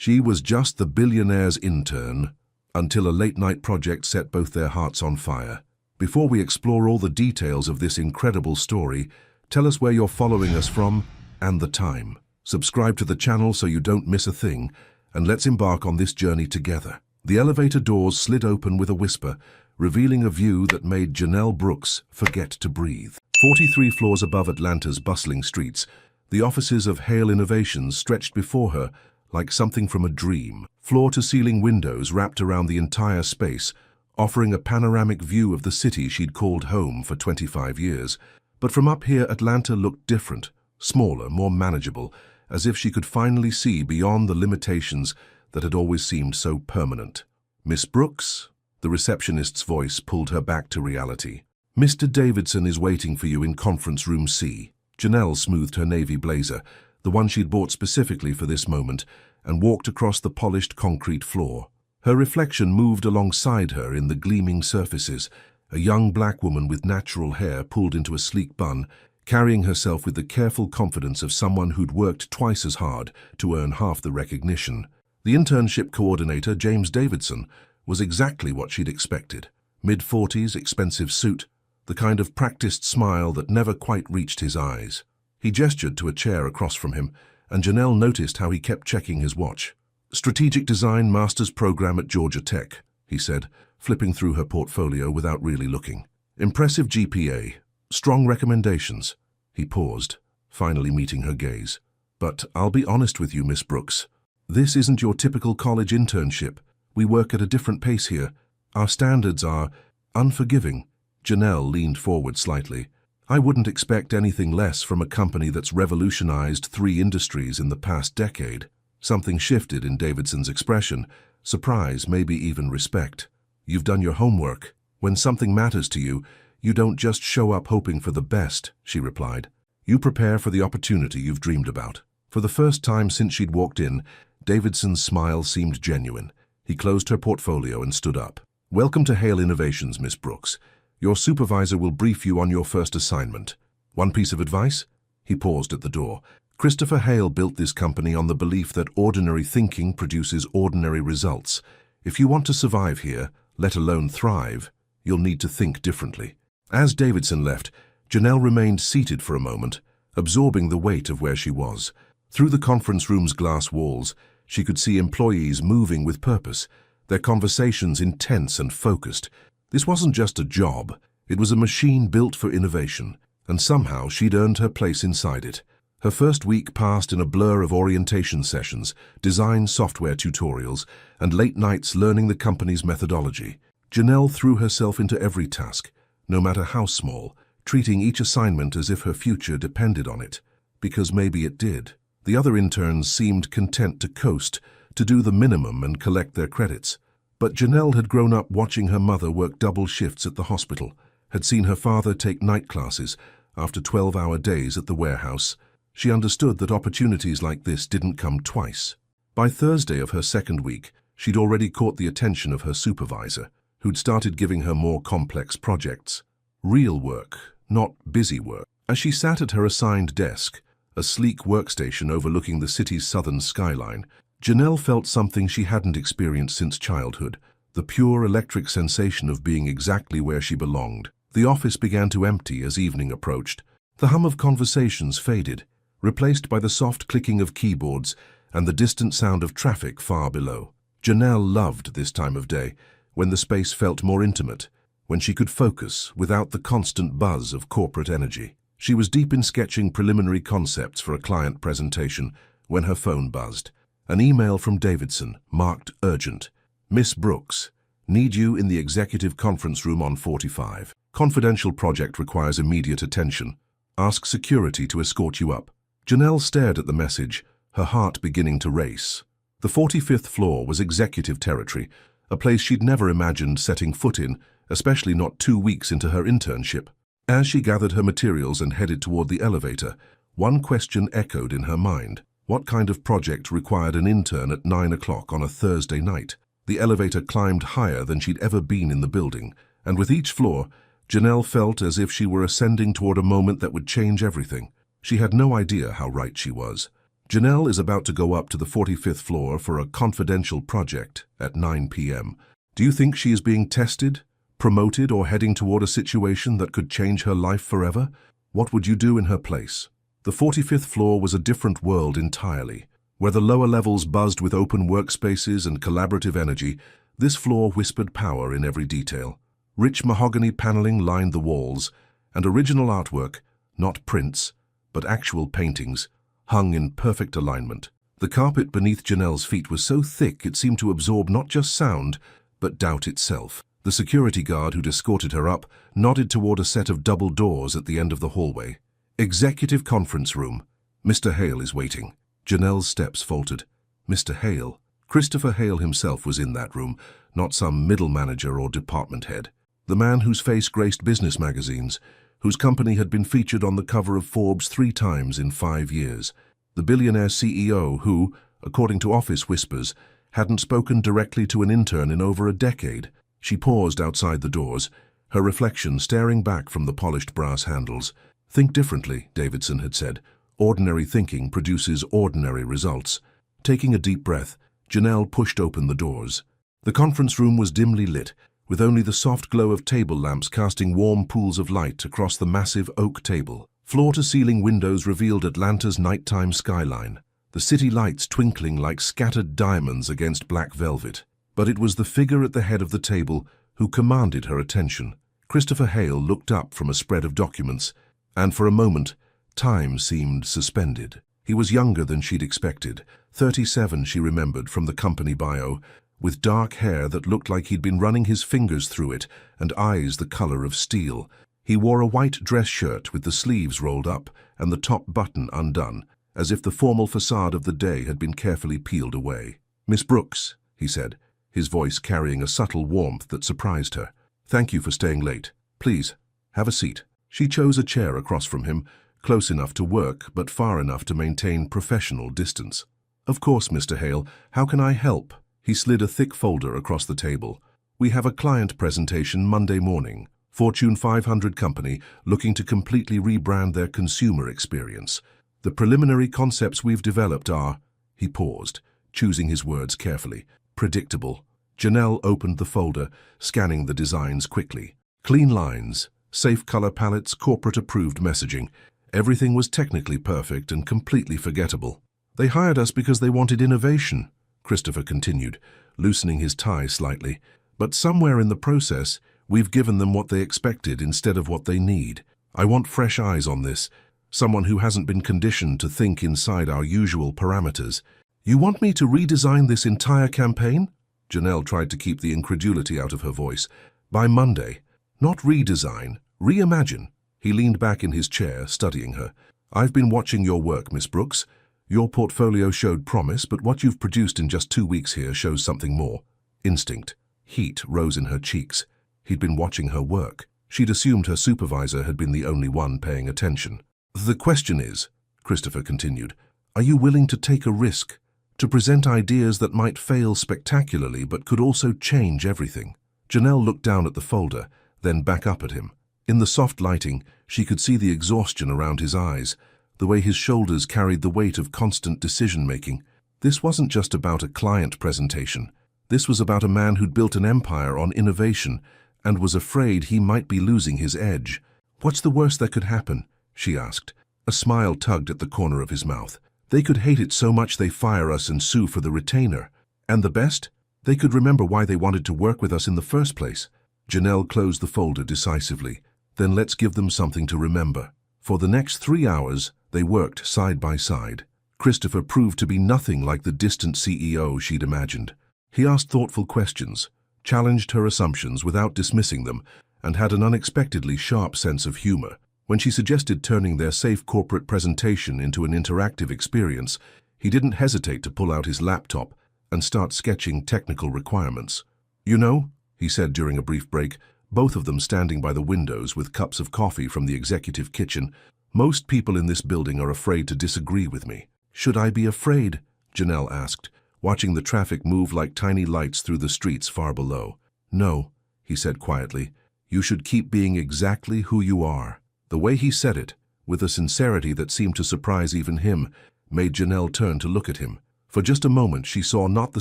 She was just the billionaire's intern until a late-night project set both their hearts on fire. Before we explore all the details of this incredible story, tell us where you're following us from and the time. Subscribe to the channel so you don't miss a thing, and let's embark on this journey together. The elevator doors slid open with a whisper, revealing a view that made Janelle Brooks forget to breathe. 43 floors above Atlanta's bustling streets, the offices of Hale Innovations stretched before her like something from a dream. Floor-to-ceiling windows wrapped around the entire space, offering a panoramic view of the city she'd called home for 25 years. But from up here, Atlanta looked different, smaller, more manageable, as if she could finally see beyond the limitations that had always seemed so permanent. "Miss Brooks?" The receptionist's voice pulled her back to reality. "Mr. Davidson is waiting for you in conference room C." Janelle smoothed her navy blazer, the one she'd bought specifically for this moment, and walked across the polished concrete floor. Her reflection moved alongside her in the gleaming surfaces, a young black woman with natural hair pulled into a sleek bun, carrying herself with the careful confidence of someone who'd worked twice as hard to earn half the recognition. The internship coordinator, James Davidson, was exactly what she'd expected. Mid-40s, expensive suit, the kind of practiced smile that never quite reached his eyes. He gestured to a chair across from him, and Janelle noticed how he kept checking his watch. "Strategic Design Master's Program at Georgia Tech," he said, flipping through her portfolio without really looking. "Impressive GPA. Strong recommendations." He paused, finally meeting her gaze. "But I'll be honest with you, Miss Brooks. This isn't your typical college internship. We work at a different pace here. Our standards are unforgiving." Janelle leaned forward slightly. "I wouldn't expect anything less from a company that's revolutionized 3 industries in the past decade." Something shifted in Davidson's expression, surprise, maybe even respect. "You've done your homework. When something matters to you, you don't just show up hoping for the best," she replied. "You prepare for the opportunity you've dreamed about." For the first time since she'd walked in, Davidson's smile seemed genuine. He closed her portfolio and stood up. "Welcome to Hale Innovations, Miss Brooks. Your supervisor will brief you on your first assignment. One piece of advice?" He paused at the door. "Christopher Hale built this company on the belief that ordinary thinking produces ordinary results. If you want to survive here, let alone thrive, you'll need to think differently." As Davidson left, Janelle remained seated for a moment, absorbing the weight of where she was. Through the conference room's glass walls, she could see employees moving with purpose, their conversations intense and focused. This wasn't just a job, it was a machine built for innovation, and somehow she'd earned her place inside it. Her first week passed in a blur of orientation sessions, design software tutorials, and late nights learning the company's methodology. Janelle threw herself into every task, no matter how small, treating each assignment as if her future depended on it, because maybe it did. The other interns seemed content to coast, to do the minimum and collect their credits. But Janelle had grown up watching her mother work double shifts at the hospital, had seen her father take night classes after 12-hour days at the warehouse. She understood that opportunities like this didn't come twice. By Thursday of her second week, she'd already caught the attention of her supervisor, who'd started giving her more complex projects. Real work, not busy work. As she sat at her assigned desk, a sleek workstation overlooking the city's southern skyline, Janelle felt something she hadn't experienced since childhood, the pure electric sensation of being exactly where she belonged. The office began to empty as evening approached. The hum of conversations faded, replaced by the soft clicking of keyboards and the distant sound of traffic far below. Janelle loved this time of day, when the space felt more intimate, when she could focus without the constant buzz of corporate energy. She was deep in sketching preliminary concepts for a client presentation when her phone buzzed. An email from Davidson, marked urgent. "Miss Brooks, need you in the executive conference room on 45. Confidential project requires immediate attention. Ask security to escort you up." Janelle stared at the message, her heart beginning to race. The 45th floor was executive territory, a place she'd never imagined setting foot in, especially not 2 weeks into her internship. As she gathered her materials and headed toward the elevator, one question echoed in her mind. What kind of project required an intern at 9 o'clock on a Thursday night? The elevator climbed higher than she'd ever been in the building, and with each floor, Janelle felt as if she were ascending toward a moment that would change everything. She had no idea how right she was. Janelle is about to go up to the 45th floor for a confidential project at 9 p.m. Do you think she is being tested, promoted, or heading toward a situation that could change her life forever? What would you do in her place? The 45th floor was a different world entirely. Where the lower levels buzzed with open workspaces and collaborative energy, this floor whispered power in every detail. Rich mahogany paneling lined the walls, and original artwork, not prints, but actual paintings, hung in perfect alignment. The carpet beneath Janelle's feet was so thick it seemed to absorb not just sound, but doubt itself. The security guard who'd escorted her up nodded toward a set of double doors at the end of the hallway. Executive conference room. Mr. Hale is waiting. Janelle's steps faltered. Mr. Hale? Christopher Hale himself was in that room, not some middle manager or department head. The man whose face graced business magazines, whose company had been featured on the cover of Forbes 3 times in 5 years. The billionaire CEO who, according to office whispers, hadn't spoken directly to an intern in over a decade. She paused outside the doors, her reflection staring back from the polished brass handles. Think differently, Davidson had said. Ordinary thinking produces ordinary results. Taking a deep breath, Janelle pushed open the doors. The conference room was dimly lit, with only the soft glow of table lamps casting warm pools of light across the massive oak table. Floor-to-ceiling windows revealed Atlanta's nighttime skyline, the city lights twinkling like scattered diamonds against black velvet. But it was the figure at the head of the table who commanded her attention. Christopher Hale looked up from a spread of documents, and for a moment, time seemed suspended. He was younger than she'd expected, 37 she remembered from the company bio, with dark hair that looked like he'd been running his fingers through it and eyes the color of steel. He wore a white dress shirt with the sleeves rolled up and the top button undone, as if the formal facade of the day had been carefully peeled away. "Miss Brooks," he said, his voice carrying a subtle warmth that surprised her. "Thank you for staying late. Please, have a seat." She chose a chair across from him, close enough to work but far enough to maintain professional distance. "Of course, Mr. Hale. How can I help?" He slid a thick folder across the table. "We have a client presentation Monday morning. Fortune 500 company looking to completely rebrand their consumer experience. The preliminary concepts we've developed are..." He paused, choosing his words carefully. "Predictable." Janelle opened the folder, scanning the designs quickly. Clean lines, safe color palettes, corporate-approved messaging. Everything was technically perfect and completely forgettable. "They hired us because they wanted innovation," Christopher continued, loosening his tie slightly. "But somewhere in the process, we've given them what they expected instead of what they need. I want fresh eyes on this, someone who hasn't been conditioned to think inside our usual parameters." "You want me to redesign this entire campaign?" Janelle tried to keep the incredulity out of her voice. "By Monday. Not redesign, reimagine." He leaned back in his chair, studying her. "I've been watching your work, Miss Brooks. Your portfolio showed promise, but what you've produced in just 2 weeks here shows something more. Instinct." Heat rose in her cheeks. He'd been watching her work. She'd assumed her supervisor had been the only one paying attention. "The question is," Christopher continued, "are you willing to take a risk? To present ideas that might fail spectacularly but could also change everything?" Janelle looked down at the folder, then back up at him. In the soft lighting, she could see the exhaustion around his eyes, the way his shoulders carried the weight of constant decision-making. This wasn't just about a client presentation. This was about a man who'd built an empire on innovation and was afraid he might be losing his edge. "What's the worst that could happen?" she asked. A smile tugged at the corner of his mouth. "They could hate it so much they fire us and sue for the retainer. And the best? They could remember why they wanted to work with us in the first place." Janelle closed the folder decisively. "Then let's give them something to remember." For the next 3 hours, they worked side by side. Christopher proved to be nothing like the distant CEO she'd imagined. He asked thoughtful questions, challenged her assumptions without dismissing them, and had an unexpectedly sharp sense of humor. When she suggested turning their safe corporate presentation into an interactive experience, he didn't hesitate to pull out his laptop and start sketching technical requirements. "You know," he said during a brief break, both of them standing by the windows with cups of coffee from the executive kitchen, "most people in this building are afraid to disagree with me." "Should I be afraid?" Janelle asked, watching the traffic move like tiny lights through the streets far below. "No," he said quietly. "You should keep being exactly who you are." The way he said it, with a sincerity that seemed to surprise even him, made Janelle turn to look at him. For just a moment she saw not the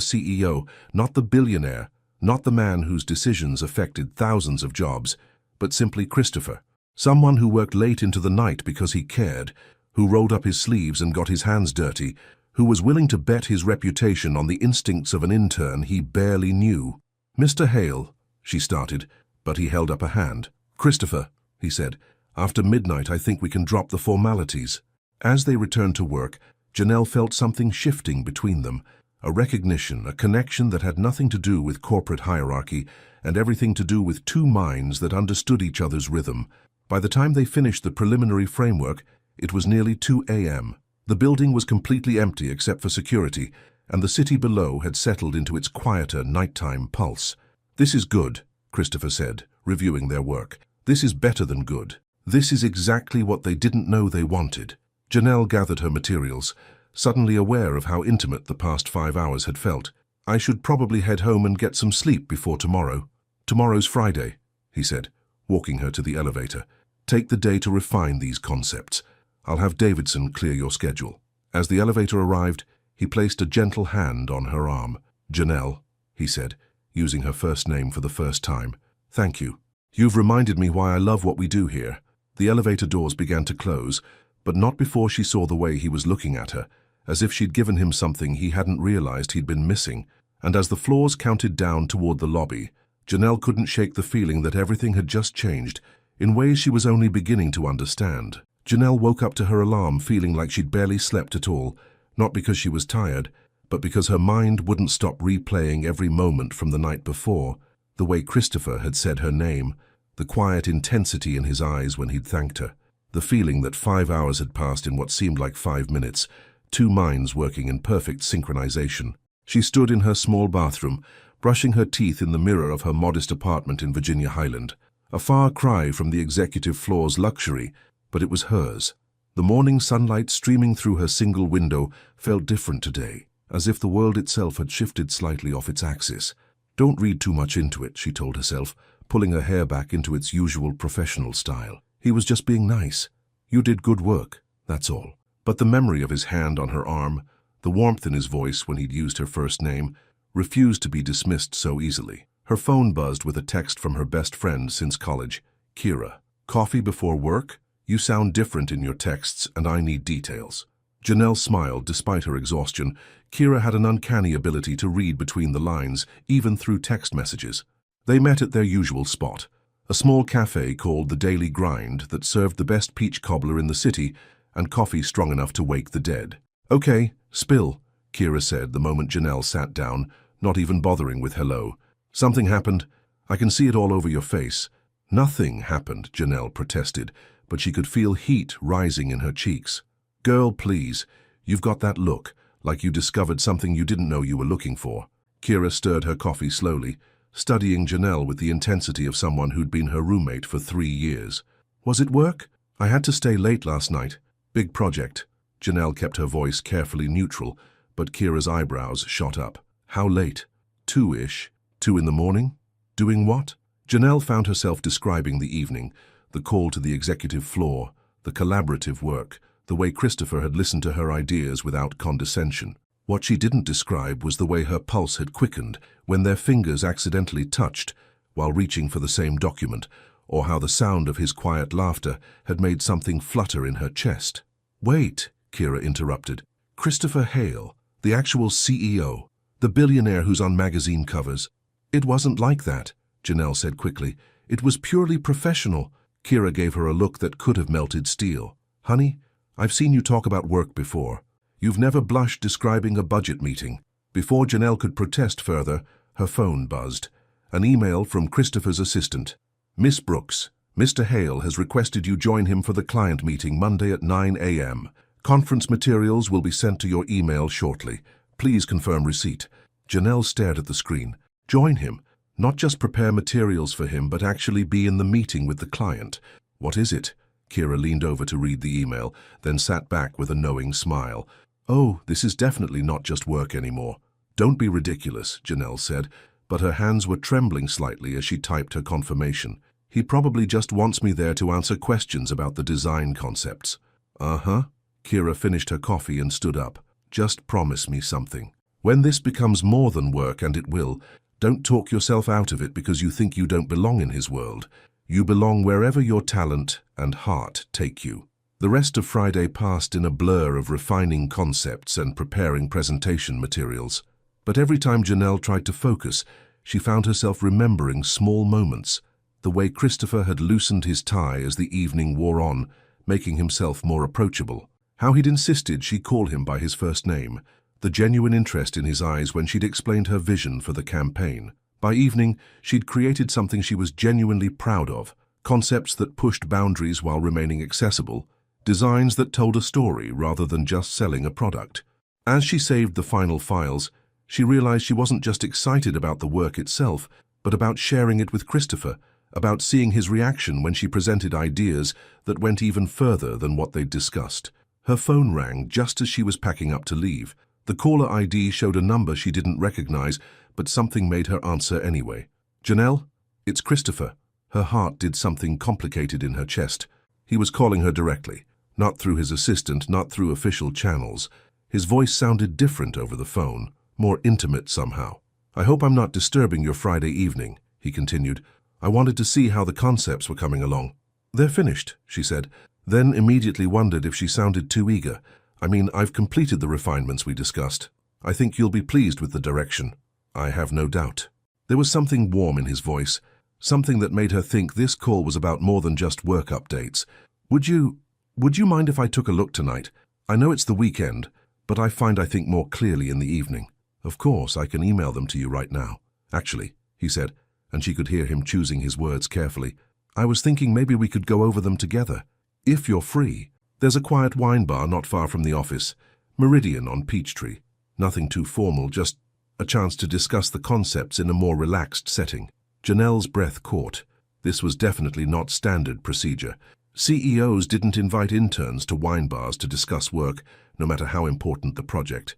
CEO, not the billionaire, not the man whose decisions affected thousands of jobs, but simply Christopher. Someone who worked late into the night because he cared, who rolled up his sleeves and got his hands dirty, who was willing to bet his reputation on the instincts of an intern he barely knew. "Mr. Hale," she started, but he held up a hand. "Christopher," he said, "after midnight I think we can drop the formalities." As they returned to work, Janelle felt something shifting between them, a recognition, a connection that had nothing to do with corporate hierarchy and everything to do with two minds that understood each other's rhythm. By the time they finished the preliminary framework, it was nearly 2 a.m. The building was completely empty except for security, and the city below had settled into its quieter nighttime pulse. "This is good," Christopher said, reviewing their work. "This is better than good. This is exactly what they didn't know they wanted." Janelle gathered her materials, suddenly aware of how intimate the past 5 hours had felt. "I should probably head home and get some sleep before tomorrow." "Tomorrow's Friday," he said, walking her to the elevator. "Take the day to refine these concepts. I'll have Davidson clear your schedule." As the elevator arrived, he placed a gentle hand on her arm. "Janelle," he said, using her first name for the first time. "Thank you. You've reminded me why I love what we do here." The elevator doors began to close, but not before she saw the way he was looking at her, as if she'd given him something he hadn't realized he'd been missing. And as the floors counted down toward the lobby, Janelle couldn't shake the feeling that everything had just changed, in ways she was only beginning to understand. Janelle woke up to her alarm feeling like she'd barely slept at all, not because she was tired, but because her mind wouldn't stop replaying every moment from the night before, the way Christopher had said her name, the quiet intensity in his eyes when he'd thanked her, the feeling that 5 hours had passed in what seemed like 5 minutes, two minds working in perfect synchronization. She stood in her small bathroom, brushing her teeth in the mirror of her modest apartment in Virginia Highland. A far cry from the executive floor's luxury, but it was hers. The morning sunlight streaming through her single window felt different today, as if the world itself had shifted slightly off its axis. "Don't read too much into it," she told herself, pulling her hair back into its usual professional style. "He was just being nice. You did good work, that's all." But the memory of his hand on her arm, the warmth in his voice when he'd used her first name, refused to be dismissed so easily. Her phone buzzed with a text from her best friend since college, Kira. "Coffee before work? You sound different in your texts, and I need details." Janelle smiled despite her exhaustion. Kira had an uncanny ability to read between the lines, even through text messages. They met at their usual spot, a small cafe called the Daily Grind that served the best peach cobbler in the city and coffee strong enough to wake the dead. "Okay, spill," Kira said the moment Janelle sat down, not even bothering with hello. "Something happened. I can see it all over your face." "Nothing happened," Janelle protested, but she could feel heat rising in her cheeks. "Girl, please, you've got that look, like you discovered something you didn't know you were looking for." Kira stirred her coffee slowly, studying Janelle with the intensity of someone who'd been her roommate for 3 years. "Was it work? I had to stay late last night. Big project." Janelle kept her voice carefully neutral, but Kira's eyebrows shot up. "How late?" "2-ish. 2 in the morning? Doing what?" Janelle found herself describing the evening, the call to the executive floor, the collaborative work, the way Christopher had listened to her ideas without condescension. What she didn't describe was the way her pulse had quickened when their fingers accidentally touched while reaching for the same document, or how the sound of his quiet laughter had made something flutter in her chest. "Wait," Kira interrupted. "Christopher Hale, the actual CEO, the billionaire who's on magazine covers." "It wasn't like that," Janelle said quickly. "It was purely professional." Kira gave her a look that could have melted steel. "Honey, I've seen you talk about work before. You've never blushed describing a budget meeting." Before Janelle could protest further, her phone buzzed. An email from Christopher's assistant. "Miss Brooks, Mr. Hale has requested you join him for the client meeting Monday at 9 a.m. Conference materials will be sent to your email shortly. Please confirm receipt." Janelle stared at the screen. Join him? Not just prepare materials for him, but actually be in the meeting with the client. "What is it?" Kira leaned over to read the email, then sat back with a knowing smile. "Oh, this is definitely not just work anymore." "Don't be ridiculous," Janelle said, but her hands were trembling slightly as she typed her confirmation. "He probably just wants me there to answer questions about the design concepts." "Uh-huh," Kira finished her coffee and stood up. Just promise me something. When this becomes more than work, and it will, don't talk yourself out of it because you think you don't belong in his world. You belong wherever your talent and heart take you. The rest of Friday passed in a blur of refining concepts and preparing presentation materials. But every time Janelle tried to focus, she found herself remembering small moments. The way Christopher had loosened his tie as the evening wore on, making himself more approachable. How he'd insisted she call him by his first name. The genuine interest in his eyes when she'd explained her vision for the campaign. By evening, she'd created something she was genuinely proud of. Concepts that pushed boundaries while remaining accessible. Designs that told a story rather than just selling a product. As she saved the final files, she realized she wasn't just excited about the work itself, but about sharing it with Christopher, about seeing his reaction when she presented ideas that went even further than what they'd discussed. Her phone rang just as she was packing up to leave. The caller ID showed a number she didn't recognize, but something made her answer anyway. "Janelle? It's Christopher." Her heart did something complicated in her chest. He was calling her directly, not through his assistant, not through official channels. His voice sounded different over the phone, more intimate somehow. "I hope I'm not disturbing your Friday evening," he continued. "I wanted to see how the concepts were coming along." "They're finished," she said, then immediately wondered if she sounded too eager. "I mean, I've completed the refinements we discussed. I think you'll be pleased with the direction." "I have no doubt." There was something warm in his voice, something that made her think this call was about more than just work updates. Would you mind if I took a look tonight? I know it's the weekend, but I think more clearly in the evening." "Of course, I can email them to you right now." "Actually," he said, and she could hear him choosing his words carefully, "I was thinking maybe we could go over them together. If you're free. There's a quiet wine bar not far from the office. Meridian on Peachtree. Nothing too formal, just a chance to discuss the concepts in a more relaxed setting." Janelle's breath caught. This was definitely not standard procedure. CEOs didn't invite interns to wine bars to discuss work, no matter how important the project.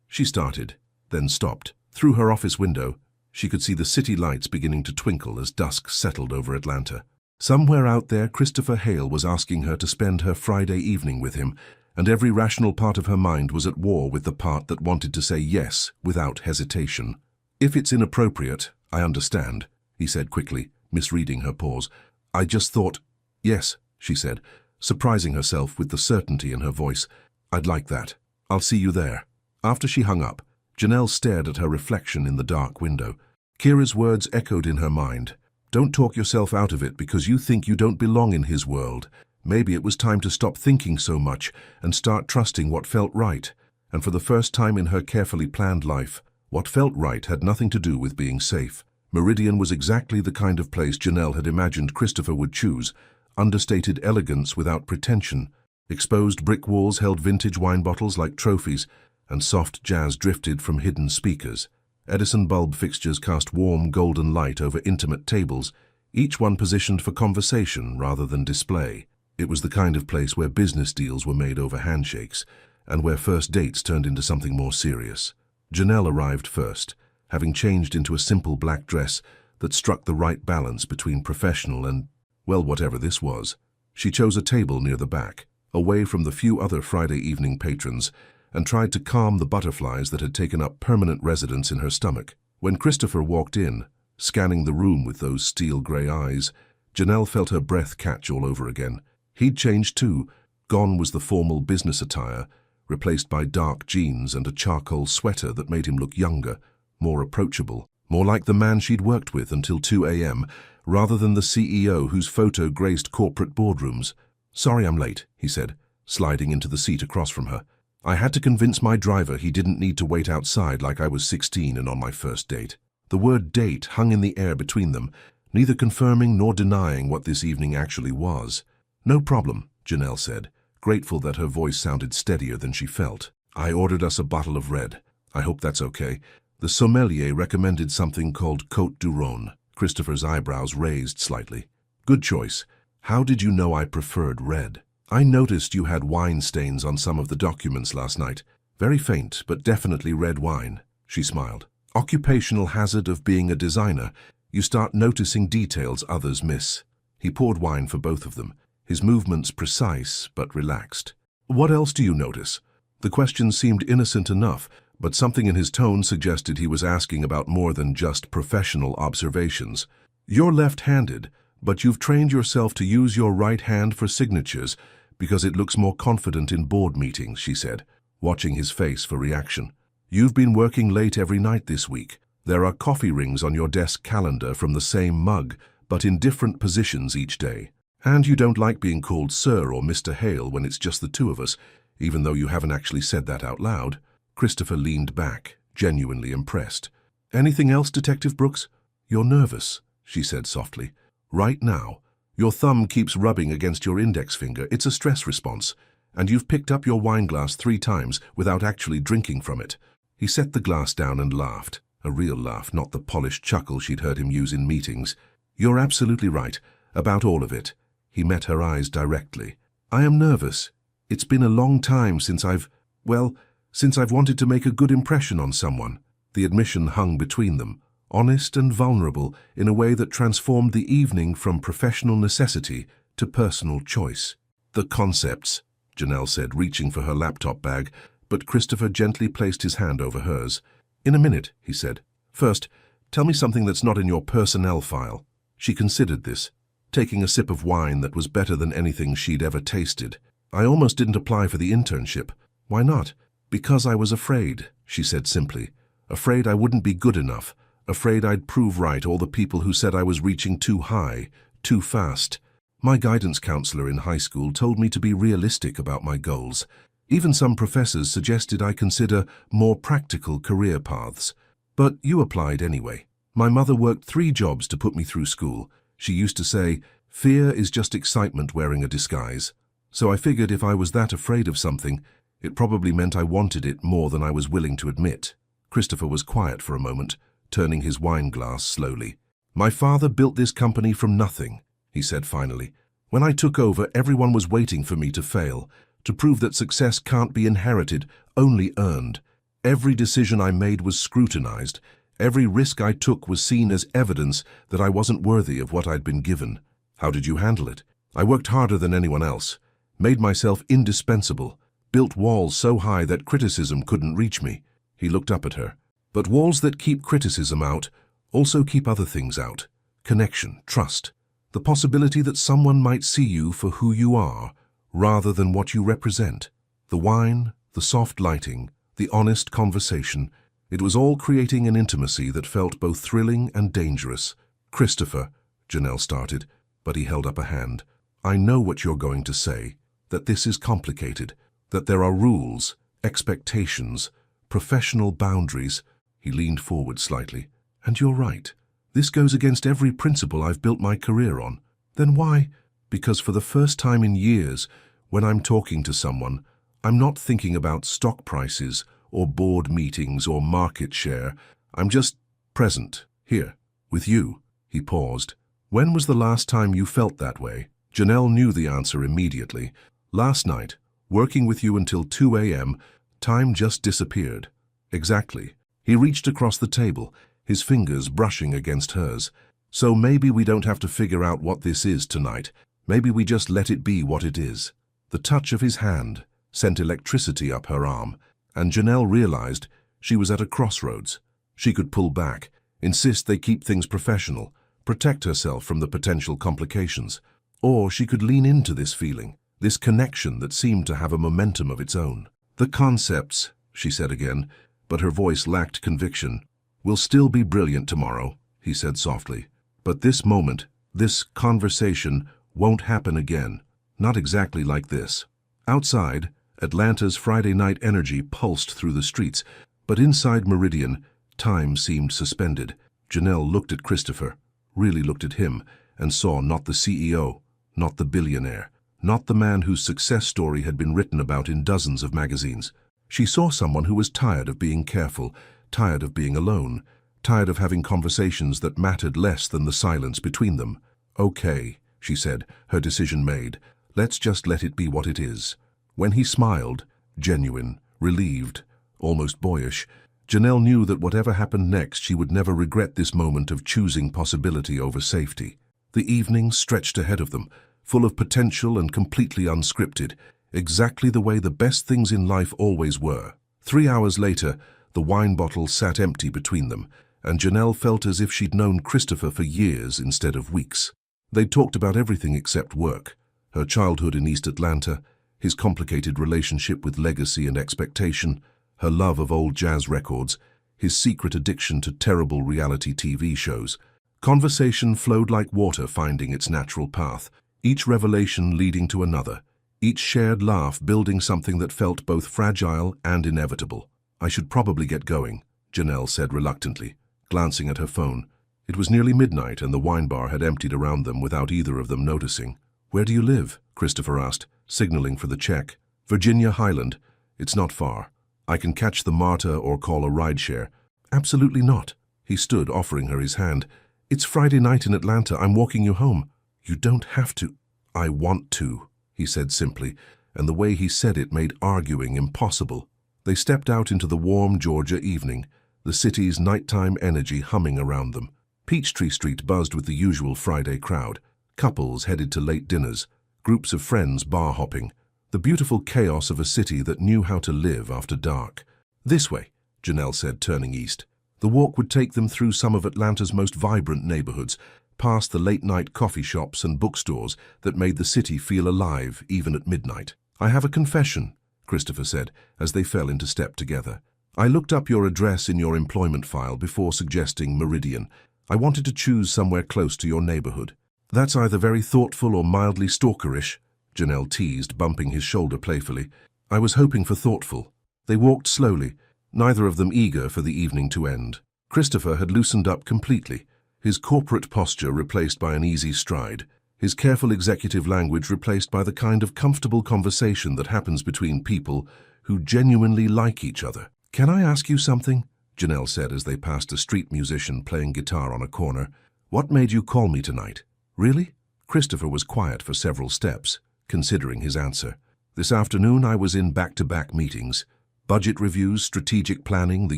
She started, then stopped. Through her office window, she could see the city lights beginning to twinkle as dusk settled over Atlanta. Somewhere out there, Christopher Hale was asking her to spend her Friday evening with him, and every rational part of her mind was at war with the part that wanted to say yes without hesitation. "If it's inappropriate, I understand," he said quickly, misreading her pause. "I just thought—" "Yes," she said, surprising herself with the certainty in her voice. "I'd like that. I'll see you there." After she hung up, Janelle stared at her reflection in the dark window. Kira's words echoed in her mind. "Don't talk yourself out of it because you think you don't belong in his world. Maybe it was time to stop thinking so much and start trusting what felt right." And for the first time in her carefully planned life, what felt right had nothing to do with being safe. Meridian was exactly the kind of place Janelle had imagined Christopher would choose. Understated elegance without pretension. Exposed brick walls held vintage wine bottles like trophies, and soft jazz drifted from hidden speakers. Edison bulb fixtures cast warm golden light over intimate tables, each one positioned for conversation rather than display. It was the kind of place where business deals were made over handshakes, and where first dates turned into something more serious. Janelle arrived first, having changed into a simple black dress that struck the right balance between professional and, well, whatever this was. She chose a table near the back, away from the few other Friday evening patrons, and tried to calm the butterflies that had taken up permanent residence in her stomach. When Christopher walked in, scanning the room with those steel-gray eyes, Janelle felt her breath catch all over again. He'd changed too. Gone was the formal business attire, replaced by dark jeans and a charcoal sweater that made him look younger, more approachable, more like the man she'd worked with until 2 a.m., rather than the CEO whose photo graced corporate boardrooms. "Sorry I'm late," he said, sliding into the seat across from her. "I had to convince my driver he didn't need to wait outside like I was 16 and on my first date." The word date hung in the air between them, neither confirming nor denying what this evening actually was. "No problem," Janelle said, grateful that her voice sounded steadier than she felt. "I ordered us a bottle of red. I hope that's okay." The sommelier recommended something called Côte du Rhône. Christopher's eyebrows raised slightly. "Good choice. How did you know I preferred red?" "I noticed you had wine stains on some of the documents last night. Very faint, but definitely red wine," she smiled. "Occupational hazard of being a designer. You start noticing details others miss." He poured wine for both of them, his movements precise but relaxed. What else do you notice? The question seemed innocent enough, but something in his tone suggested he was asking about more than just professional observations. You're left-handed, but you've trained yourself to use your right hand for signatures because it looks more confident in board meetings, she said, watching his face for reaction. You've been working late every night this week. There are coffee rings on your desk calendar from the same mug, but in different positions each day. And you don't like being called Sir or Mr. Hale when it's just the two of us, even though you haven't actually said that out loud. Christopher leaned back, genuinely impressed. Anything else, Detective Brooks? You're nervous, she said softly. Right now. Your thumb keeps rubbing against your index finger. It's a stress response. And you've picked up your wine glass 3 times without actually drinking from it. He set the glass down and laughed. A real laugh, not the polished chuckle she'd heard him use in meetings. You're absolutely right, about all of it. He met her eyes directly. I am nervous. It's been a long time since I've wanted to make a good impression on someone. The admission hung between them, honest and vulnerable in a way that transformed the evening from professional necessity to personal choice. The concepts, Janelle said, reaching for her laptop bag, but Christopher gently placed his hand over hers. In a minute, he said. First, tell me something that's not in your personnel file. She considered this, taking a sip of wine that was better than anything she'd ever tasted. I almost didn't apply for the internship. Why not? Because I was afraid, she said simply. Afraid I wouldn't be good enough. Afraid I'd prove right all the people who said I was reaching too high, too fast. My guidance counselor in high school told me to be realistic about my goals. Even some professors suggested I consider more practical career paths. But you applied anyway. My mother worked 3 jobs to put me through school. She used to say, fear is just excitement wearing a disguise. So I figured if I was that afraid of something, it probably meant I wanted it more than I was willing to admit. Christopher was quiet for a moment, turning his wine glass slowly. My father built this company from nothing, he said finally. When I took over, everyone was waiting for me to fail, to prove that success can't be inherited, only earned. Every decision I made was scrutinized. Every risk I took was seen as evidence that I wasn't worthy of what I'd been given. How did you handle it? I worked harder than anyone else, made myself indispensable, built walls so high that criticism couldn't reach me. He looked up at her. But walls that keep criticism out also keep other things out. Connection, trust, the possibility that someone might see you for who you are, rather than what you represent. The wine, the soft lighting, the honest conversation, it was all creating an intimacy that felt both thrilling and dangerous. Christopher, Janelle started, but he held up a hand. I know what you're going to say, that this is complicated, that there are rules, expectations, professional boundaries. He leaned forward slightly. And you're right. This goes against every principle I've built my career on. Then why? Because for the first time in years, when I'm talking to someone, I'm not thinking about stock prices or board meetings or market share. I'm just present, here, with you. He paused. When was the last time you felt that way? Janelle knew the answer immediately. Last night, working with you until 2 a.m., time just disappeared. Exactly. He reached across the table, his fingers brushing against hers. So maybe we don't have to figure out what this is tonight. Maybe we just let it be what it is. The touch of his hand sent electricity up her arm, and Janelle realized she was at a crossroads. She could pull back, insist they keep things professional, protect herself from the potential complications. Or she could lean into this feeling, this connection that seemed to have a momentum of its own. The concepts, she said again, but her voice lacked conviction. Will still be brilliant tomorrow, he said softly. But this moment, this conversation, won't happen again. Not exactly like this. Outside, Atlanta's Friday night energy pulsed through the streets, but inside Meridian, time seemed suspended. Janelle looked at Christopher, really looked at him, and saw not the CEO, not the billionaire, not the man whose success story had been written about in dozens of magazines. She saw someone who was tired of being careful, tired of being alone, tired of having conversations that mattered less than the silence between them. Okay, she said, her decision made. Let's just let it be what it is. When he smiled, genuine, relieved, almost boyish, Janelle knew that whatever happened next, she would never regret this moment of choosing possibility over safety. The evening stretched ahead of them, full of potential and completely unscripted. exactly the way the best things in life always were. 3 hours later, the wine bottle sat empty between them, and Janelle felt as if she'd known Christopher for years instead of weeks. They'd talked about everything except work, her childhood in East Atlanta, his complicated relationship with legacy and expectation, her love of old jazz records, his secret addiction to terrible reality TV shows. Conversation flowed like water finding its natural path, each revelation leading to another, each shared laugh building something that felt both fragile and inevitable. "I should probably get going," Janelle said reluctantly, glancing at her phone. It was nearly midnight and the wine bar had emptied around them without either of them noticing. "Where do you live?" Christopher asked, signaling for the check. "Virginia Highland. It's not far. I can catch the MARTA or call a rideshare." "Absolutely not." He stood, offering her his hand. "It's Friday night in Atlanta. I'm walking you home." "You don't have to." "I want to," he said simply, and the way he said it made arguing impossible. They stepped out into the warm Georgia evening, the city's nighttime energy humming around them. Peachtree Street buzzed with the usual Friday crowd. Couples headed to late dinners, groups of friends bar-hopping, the beautiful chaos of a city that knew how to live after dark. "This way," Janelle said, turning east. The walk would take them through some of Atlanta's most vibrant neighborhoods, past the late-night coffee shops and bookstores that made the city feel alive even at midnight. "I have a confession," Christopher said, as they fell into step together. "I looked up your address in your employment file before suggesting Meridian. I wanted to choose somewhere close to your neighborhood." "That's either very thoughtful or mildly stalkerish," Janelle teased, bumping his shoulder playfully. "I was hoping for thoughtful." They walked slowly, neither of them eager for the evening to end. Christopher had loosened up completely, his corporate posture replaced by an easy stride, his careful executive language replaced by the kind of comfortable conversation that happens between people who genuinely like each other. "Can I ask you something?" Janelle said as they passed a street musician playing guitar on a corner. "What made you call me tonight?" "Really?" Christopher was quiet for several steps, considering his answer. "This afternoon I was in back-to-back meetings. Budget reviews, strategic planning, the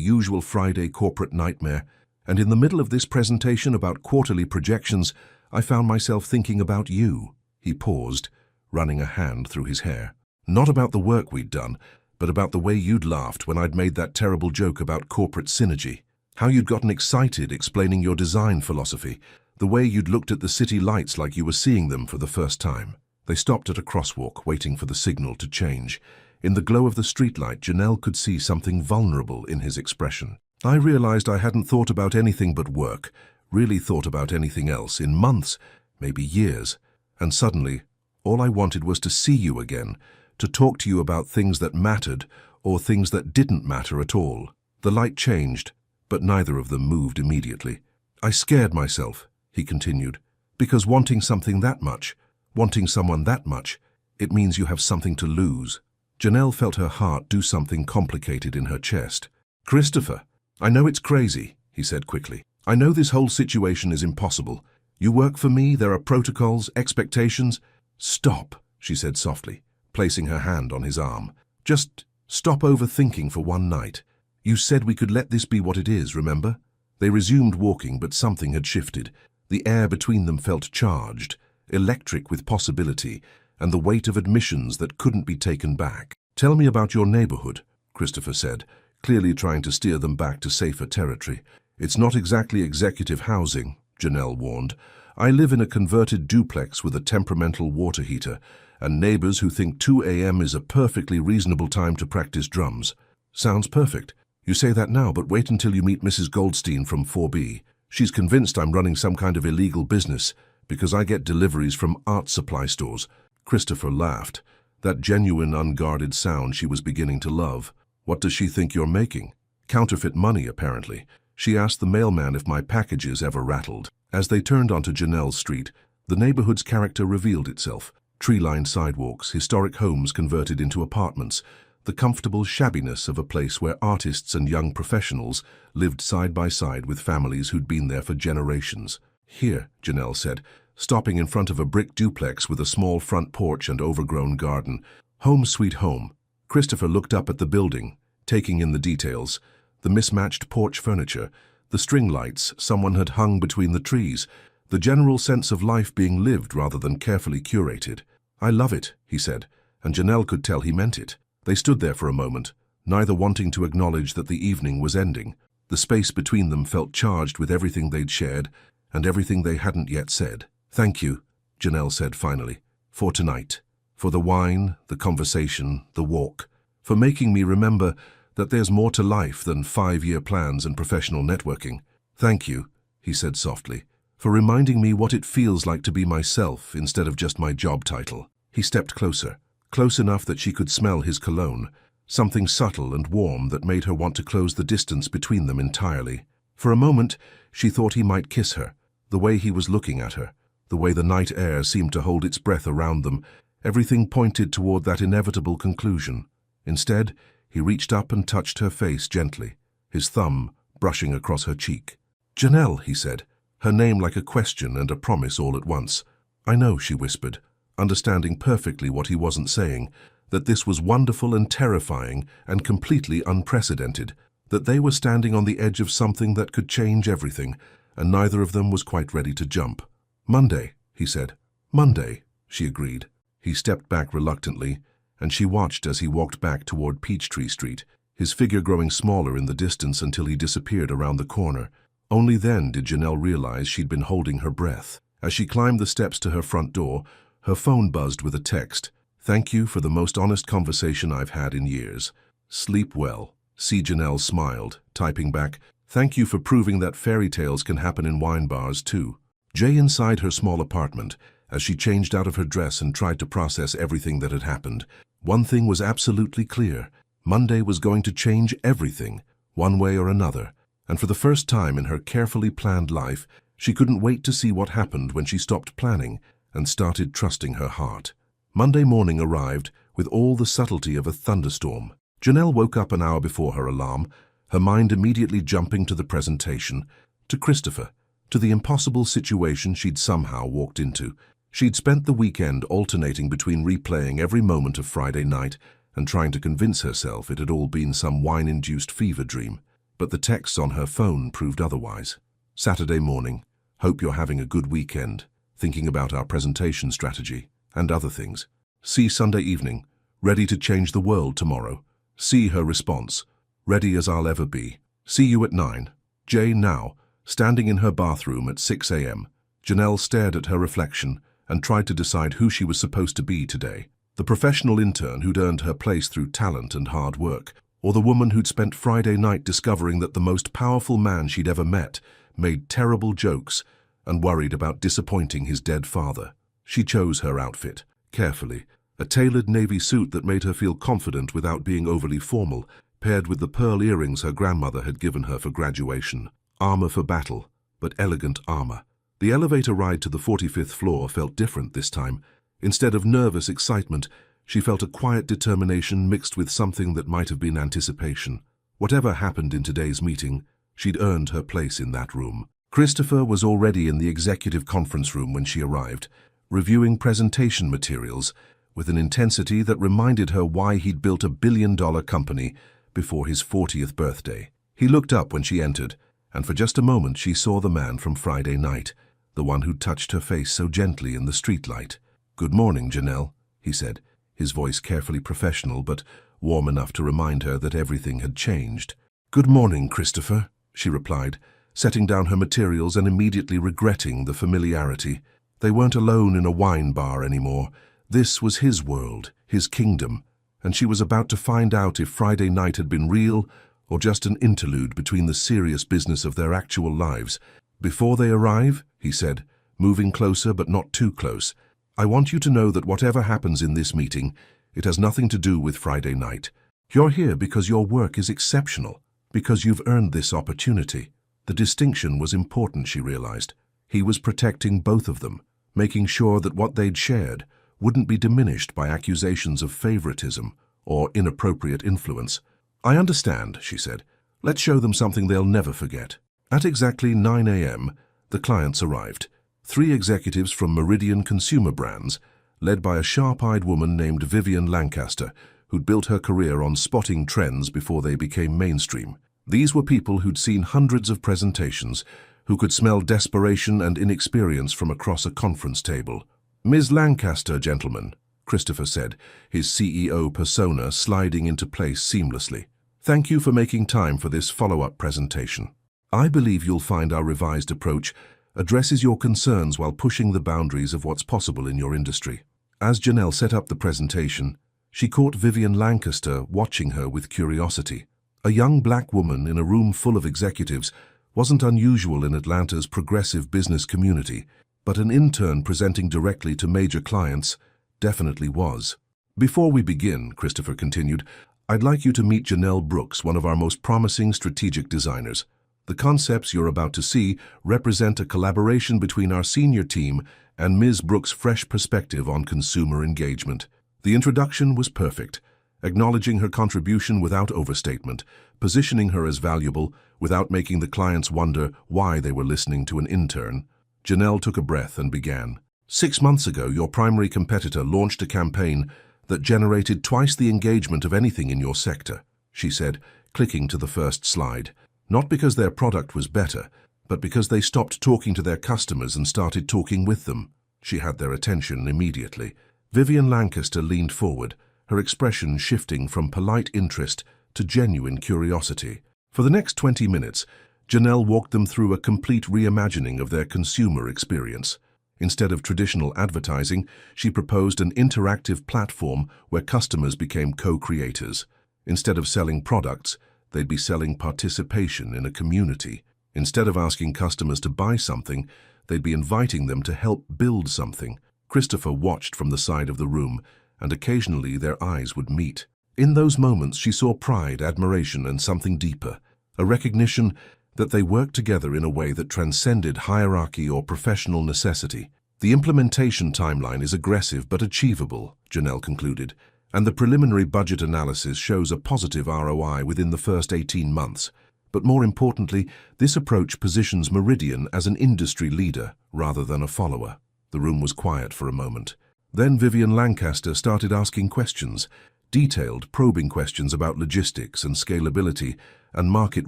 usual Friday corporate nightmare. And in the middle of this presentation about quarterly projections, I found myself thinking about you." He paused, running a hand through his hair. "Not about the work we'd done, but about the way you'd laughed when I'd made that terrible joke about corporate synergy. How you'd gotten excited explaining your design philosophy. The way you'd looked at the city lights like you were seeing them for the first time." They stopped at a crosswalk, waiting for the signal to change. In the glow of the streetlight, Janelle could see something vulnerable in his expression. "I realized I hadn't thought about anything but work, really thought about anything else, in months, maybe years. And suddenly, all I wanted was to see you again, to talk to you about things that mattered or things that didn't matter at all." The light changed, but neither of them moved immediately. "I scared myself," he continued, "because wanting something that much, wanting someone that much, it means you have something to lose." Janelle felt her heart do something complicated in her chest. "Christopher, I know it's crazy," he said quickly. "I know this whole situation is impossible. You work for me, there are protocols, expectations." "Stop," she said softly, placing her hand on his arm. "Just stop overthinking for one night. You said we could let this be what it is, remember?" They resumed walking, but something had shifted. The air between them felt charged, electric with possibility, and the weight of admissions that couldn't be taken back. "Tell me about your neighborhood," Christopher said, clearly trying to steer them back to safer territory. "It's not exactly executive housing," Janelle warned. "I live in a converted duplex with a temperamental water heater, and neighbors who think 2 a.m. is a perfectly reasonable time to practice drums." "Sounds perfect. You say that now, but wait until you meet Mrs. Goldstein from 4B. She's convinced I'm running some kind of illegal business because I get deliveries from art supply stores." Christopher laughed, that genuine, unguarded sound she was beginning to love. "What does she think you're making?" "Counterfeit money, apparently." She asked the mailman if my packages ever rattled. As they turned onto Janelle Street, the neighborhood's character revealed itself. Tree-lined sidewalks, historic homes converted into apartments, the comfortable shabbiness of a place where artists and young professionals lived side by side with families who'd been there for generations. "Here," Janelle said, stopping in front of a brick duplex with a small front porch and overgrown garden. "Home sweet home." Christopher looked up at the building, taking in the details. The mismatched porch furniture, the string lights someone had hung between the trees, the general sense of life being lived rather than carefully curated. "I love it," he said, and Janelle could tell he meant it. They stood there for a moment, neither wanting to acknowledge that the evening was ending. The space between them felt charged with everything they'd shared and everything they hadn't yet said. "Thank you," Janelle said finally, "for tonight. For the wine, the conversation, the walk. For making me remember that there's more to life than 5-year plans and professional networking. Thank you," he said softly, "for reminding me what it feels like to be myself instead of just my job title." He stepped closer, close enough that she could smell his cologne, something subtle and warm that made her want to close the distance between them entirely. For a moment, she thought he might kiss her, the way he was looking at her, the way the night air seemed to hold its breath around them. Everything pointed toward that inevitable conclusion. Instead, he reached up and touched her face gently, his thumb brushing across her cheek. "Janelle," he said, her name like a question and a promise all at once. "I know," she whispered, understanding perfectly what he wasn't saying, that this was wonderful and terrifying and completely unprecedented, that they were standing on the edge of something that could change everything, and neither of them was quite ready to jump. "Monday," he said. "Monday," she agreed. He stepped back reluctantly, and she watched as he walked back toward Peachtree Street, his figure growing smaller in the distance until he disappeared around the corner. Only then did Janelle realize she'd been holding her breath. As she climbed the steps to her front door, her phone buzzed with a text. "Thank you for the most honest conversation I've had in years. Sleep well." C. Janelle smiled, typing back, "Thank you for proving that fairy tales can happen in wine bars too." Jay inside her small apartment, as she changed out of her dress and tried to process everything that had happened. One thing was absolutely clear. Monday was going to change everything, one way or another. And for the first time in her carefully planned life, she couldn't wait to see what happened when she stopped planning and started trusting her heart. Monday morning arrived with all the subtlety of a thunderstorm. Janelle woke up an hour before her alarm, her mind immediately jumping to the presentation, to Christopher, to the impossible situation she'd somehow walked into. She'd spent the weekend alternating between replaying every moment of Friday night and trying to convince herself it had all been some wine-induced fever dream. But the texts on her phone proved otherwise. "Saturday morning. Hope you're having a good weekend. Thinking about our presentation strategy and other things. See Sunday evening. Ready to change the world tomorrow." See her response. "Ready as I'll ever be. See you at 9. Jay now, standing in her bathroom at 6 a.m. Janelle stared at her reflection and tried to decide who she was supposed to be today. The professional intern who'd earned her place through talent and hard work, or the woman who'd spent Friday night discovering that the most powerful man she'd ever met made terrible jokes and worried about disappointing his dead father. She chose her outfit, carefully, a tailored navy suit that made her feel confident without being overly formal, paired with the pearl earrings her grandmother had given her for graduation. Armor for battle, but elegant armor. The elevator ride to the 45th floor felt different this time. Instead of nervous excitement, she felt a quiet determination mixed with something that might have been anticipation. Whatever happened in today's meeting, she'd earned her place in that room. Christopher was already in the executive conference room when she arrived, reviewing presentation materials with an intensity that reminded her why he'd built a billion-dollar company before his 40th birthday. He looked up when she entered, and for just a moment she saw the man from Friday night, the one who touched her face so gently in the streetlight. "Good morning, Janelle," he said, his voice carefully professional but warm enough to remind her that everything had changed. "Good morning, Christopher," she replied, setting down her materials and immediately regretting the familiarity. They weren't alone in a wine bar anymore. This was his world, his kingdom, and she was about to find out if Friday night had been real or just an interlude between the serious business of their actual lives. "Before they arrive," he said, moving closer but not too close, "I want you to know that whatever happens in this meeting, it has nothing to do with Friday night. You're here because your work is exceptional, because you've earned this opportunity." The distinction was important, she realized. He was protecting both of them, making sure that what they'd shared wouldn't be diminished by accusations of favoritism or inappropriate influence. "I understand," she said. "Let's show them something they'll never forget." At exactly 9 a.m., the clients arrived. 3 executives from Meridian Consumer Brands, led by a sharp-eyed woman named Vivian Lancaster, who'd built her career on spotting trends before they became mainstream. These were people who'd seen hundreds of presentations, who could smell desperation and inexperience from across a conference table. "Ms. Lancaster, gentlemen," Christopher said, his CEO persona sliding into place seamlessly. Thank you for making time for this follow-up presentation. I believe you'll find our revised approach addresses your concerns while pushing the boundaries of what's possible in your industry. As Janelle set up the presentation, she caught Vivian Lancaster watching her with curiosity. A young black woman in a room full of executives wasn't unusual in Atlanta's progressive business community, but an intern presenting directly to major clients definitely was. Before we begin, Christopher continued, I'd like you to meet Janelle Brooks, one of our most promising strategic designers. The concepts you're about to see represent a collaboration between our senior team and Ms. Brooks' fresh perspective on consumer engagement. The introduction was perfect, acknowledging her contribution without overstatement, positioning her as valuable without making the clients wonder why they were listening to an intern. Janelle took a breath and began. 6 months ago, your primary competitor launched a campaign that generated twice the engagement of anything in your sector, she said, clicking to the first slide. Not because their product was better, but because they stopped talking to their customers and started talking with them. She had their attention immediately. Vivian Lancaster leaned forward, her expression shifting from polite interest to genuine curiosity. For the next 20 minutes, Janelle walked them through a complete reimagining of their consumer experience. Instead of traditional advertising, she proposed an interactive platform where customers became co-creators. Instead of selling products, they'd be selling participation in a community. Instead of asking customers to buy something, they'd be inviting them to help build something. Christopher watched from the side of the room, and occasionally their eyes would meet. In those moments, she saw pride, admiration, and something deeper, a recognition that they worked together in a way that transcended hierarchy or professional necessity. The implementation timeline is aggressive but achievable, Janelle concluded, and the preliminary budget analysis shows a positive ROI within the first 18 months. But more importantly, this approach positions Meridian as an industry leader rather than a follower. The room was quiet for a moment. Then Vivian Lancaster started asking questions, detailed, probing questions about logistics and scalability and market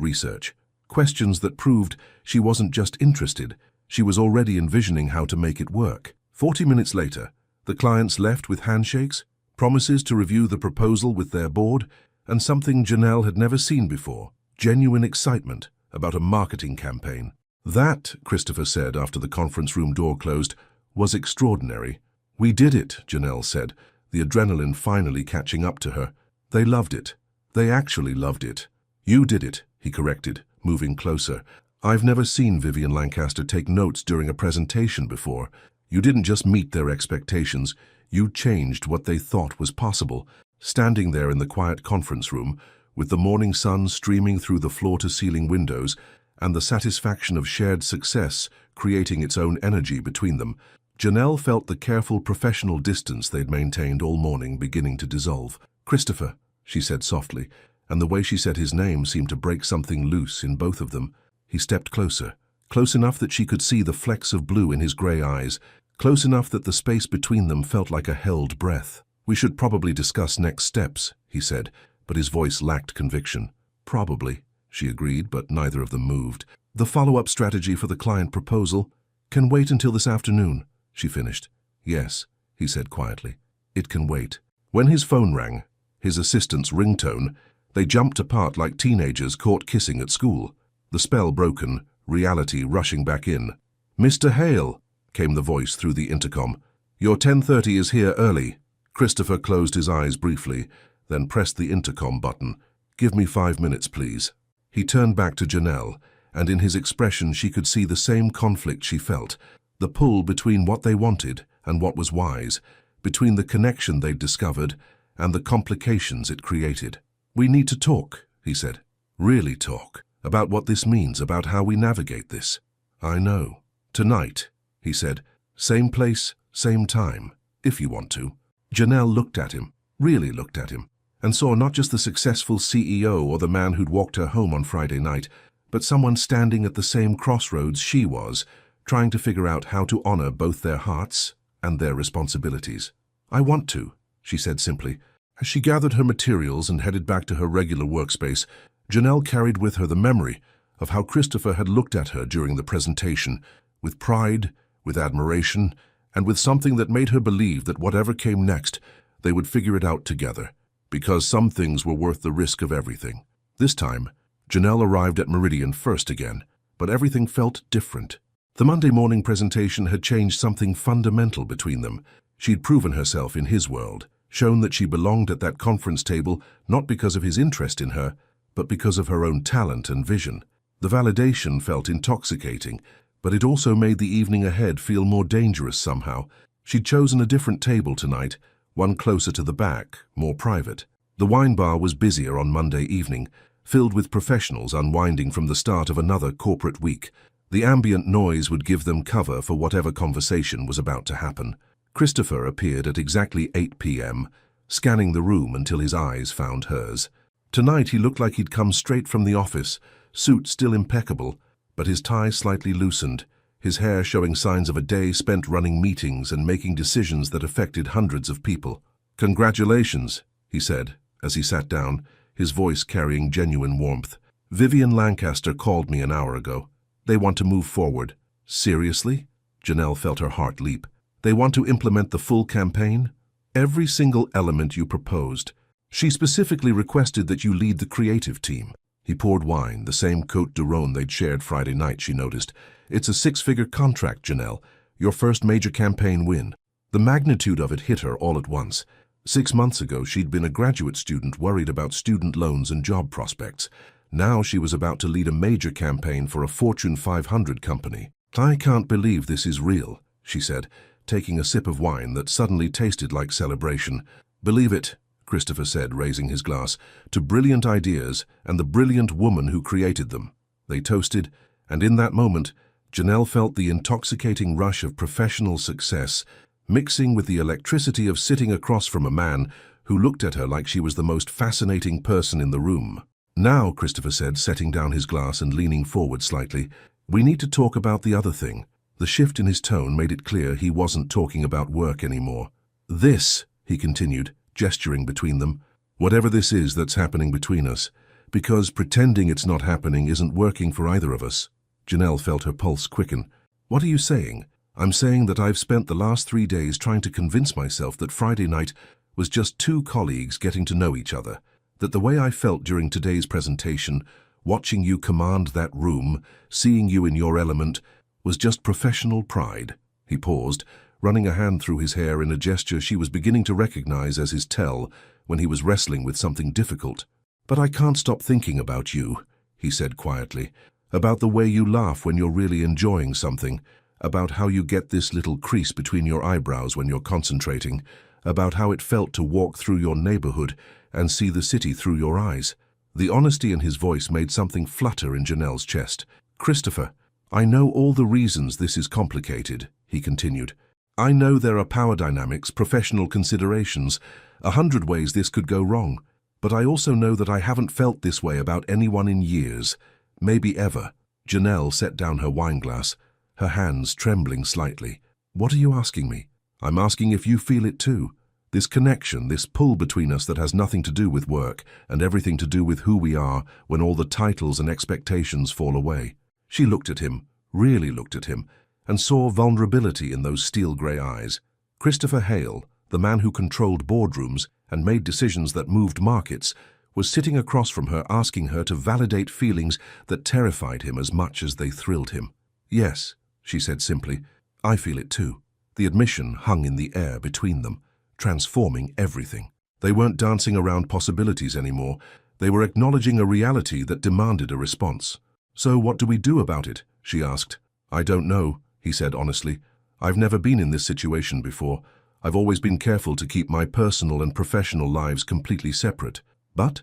research. Questions that proved she wasn't just interested, she was already envisioning how to make it work. 40 minutes later, the clients left with handshakes, promises to review the proposal with their board, and something Janelle had never seen before, genuine excitement about a marketing campaign. That, Christopher said after the conference room door closed, was extraordinary. We did it, Janelle said, the adrenaline finally catching up to her. They loved it. They actually loved it. You did it, he corrected, moving closer. I've never seen Vivian Lancaster take notes during a presentation before. You didn't just meet their expectations, you changed what they thought was possible. Standing there in the quiet conference room, with the morning sun streaming through the floor-to-ceiling windows and the satisfaction of shared success creating its own energy between them, Janelle felt the careful professional distance they'd maintained all morning beginning to dissolve. Christopher, she said softly, and the way she said his name seemed to break something loose in both of them. He stepped closer, close enough that she could see the flecks of blue in his grey eyes, close enough that the space between them felt like a held breath. We should probably discuss next steps, he said, but his voice lacked conviction. Probably, she agreed, but neither of them moved. The follow-up strategy for the client proposal can wait until this afternoon, she finished. Yes, he said quietly. It can wait. When his phone rang, his assistant's ringtone, they jumped apart like teenagers caught kissing at school. The spell broken, reality rushing back in. Mr. Hale, came the voice through the intercom. Your 10:30 is here early. Christopher closed his eyes briefly, then pressed the intercom button. Give me 5 minutes, please. He turned back to Janelle, and in his expression she could see the same conflict she felt, the pull between what they wanted and what was wise, between the connection they'd discovered and the complications it created. We need to talk, he said. Really talk. About what this means, about how we navigate this. I know. Tonight, he said. Same place, same time, if you want to. Janelle looked at him, really looked at him, and saw not just the successful CEO or the man who'd walked her home on Friday night, but someone standing at the same crossroads she was, trying to figure out how to honor both their hearts and their responsibilities. I want to, she said simply. As she gathered her materials and headed back to her regular workspace, Janelle carried with her the memory of how Christopher had looked at her during the presentation, with pride, with admiration, and with something that made her believe that whatever came next, they would figure it out together, because some things were worth the risk of everything. This time, Janelle arrived at Meridian first again, but everything felt different. The Monday morning presentation had changed something fundamental between them. She'd proven herself in his world, shown that she belonged at that conference table not because of his interest in her, but because of her own talent and vision. The validation felt intoxicating, but it also made the evening ahead feel more dangerous somehow. She'd chosen a different table tonight, one closer to the back, more private. The wine bar was busier on Monday evening, filled with professionals unwinding from the start of another corporate week. The ambient noise would give them cover for whatever conversation was about to happen. Christopher appeared at exactly 8 p.m., scanning the room until his eyes found hers. Tonight he looked like he'd come straight from the office, suit still impeccable, but his tie slightly loosened, his hair showing signs of a day spent running meetings and making decisions that affected hundreds of people. "Congratulations," he said, as he sat down, his voice carrying genuine warmth. "Vivian Lancaster called me an hour ago. They want to move forward." "Seriously?" Janelle felt her heart leap. "They want to implement the full campaign?" "Every single element you proposed. She specifically requested that you lead the creative team." He poured wine, the same Côte du Rhône they'd shared Friday night, she noticed. "It's a 6-figure contract, Janelle. Your first major campaign win." The magnitude of it hit her all at once. 6 months ago, she'd been a graduate student worried about student loans and job prospects. Now she was about to lead a major campaign for a Fortune 500 company. "I can't believe this is real," she said, taking a sip of wine that suddenly tasted like celebration. "Believe it," Christopher said, raising his glass, "to brilliant ideas and the brilliant woman who created them." They toasted, and in that moment, Janelle felt the intoxicating rush of professional success, mixing with the electricity of sitting across from a man who looked at her like she was the most fascinating person in the room. "Now," Christopher said, setting down his glass and leaning forward slightly, "we need to talk about the other thing." The shift in his tone made it clear he wasn't talking about work anymore. "This," he continued, gesturing between them, "whatever this is that's happening between us, because pretending it's not happening isn't working for either of us." Janelle felt her pulse quicken. "What are you saying?" "I'm saying that I've spent the last 3 days trying to convince myself that Friday night was just 2 colleagues getting to know each other, that the way I felt during today's presentation, watching you command that room, seeing you in your element, was just professional pride." He paused, running a hand through his hair in a gesture she was beginning to recognize as his tell when he was wrestling with something difficult. "But I can't stop thinking about you," he said quietly, "about the way you laugh when you're really enjoying something, about how you get this little crease between your eyebrows when you're concentrating, about how it felt to walk through your neighborhood and see the city through your eyes." The honesty in his voice made something flutter in Janelle's chest. "Christopher, I know all the reasons this is complicated," he continued. "I know there are power dynamics, professional considerations, 100 ways this could go wrong. But I also know that I haven't felt this way about anyone in years, maybe ever." Janelle set down her wine glass, her hands trembling slightly. "What are you asking me?" "I'm asking if you feel it too. This connection, this pull between us that has nothing to do with work and everything to do with who we are when all the titles and expectations fall away." She looked at him, really looked at him, and saw vulnerability in those steel-grey eyes. Christopher Hale, the man who controlled boardrooms and made decisions that moved markets, was sitting across from her asking her to validate feelings that terrified him as much as they thrilled him. "Yes," she said simply, "I feel it too." The admission hung in the air between them, transforming everything. They weren't dancing around possibilities anymore. They were acknowledging a reality that demanded a response. "So what do we do about it?" she asked. "I don't know," he said honestly. "I've never been in this situation before. I've always been careful to keep my personal and professional lives completely separate. But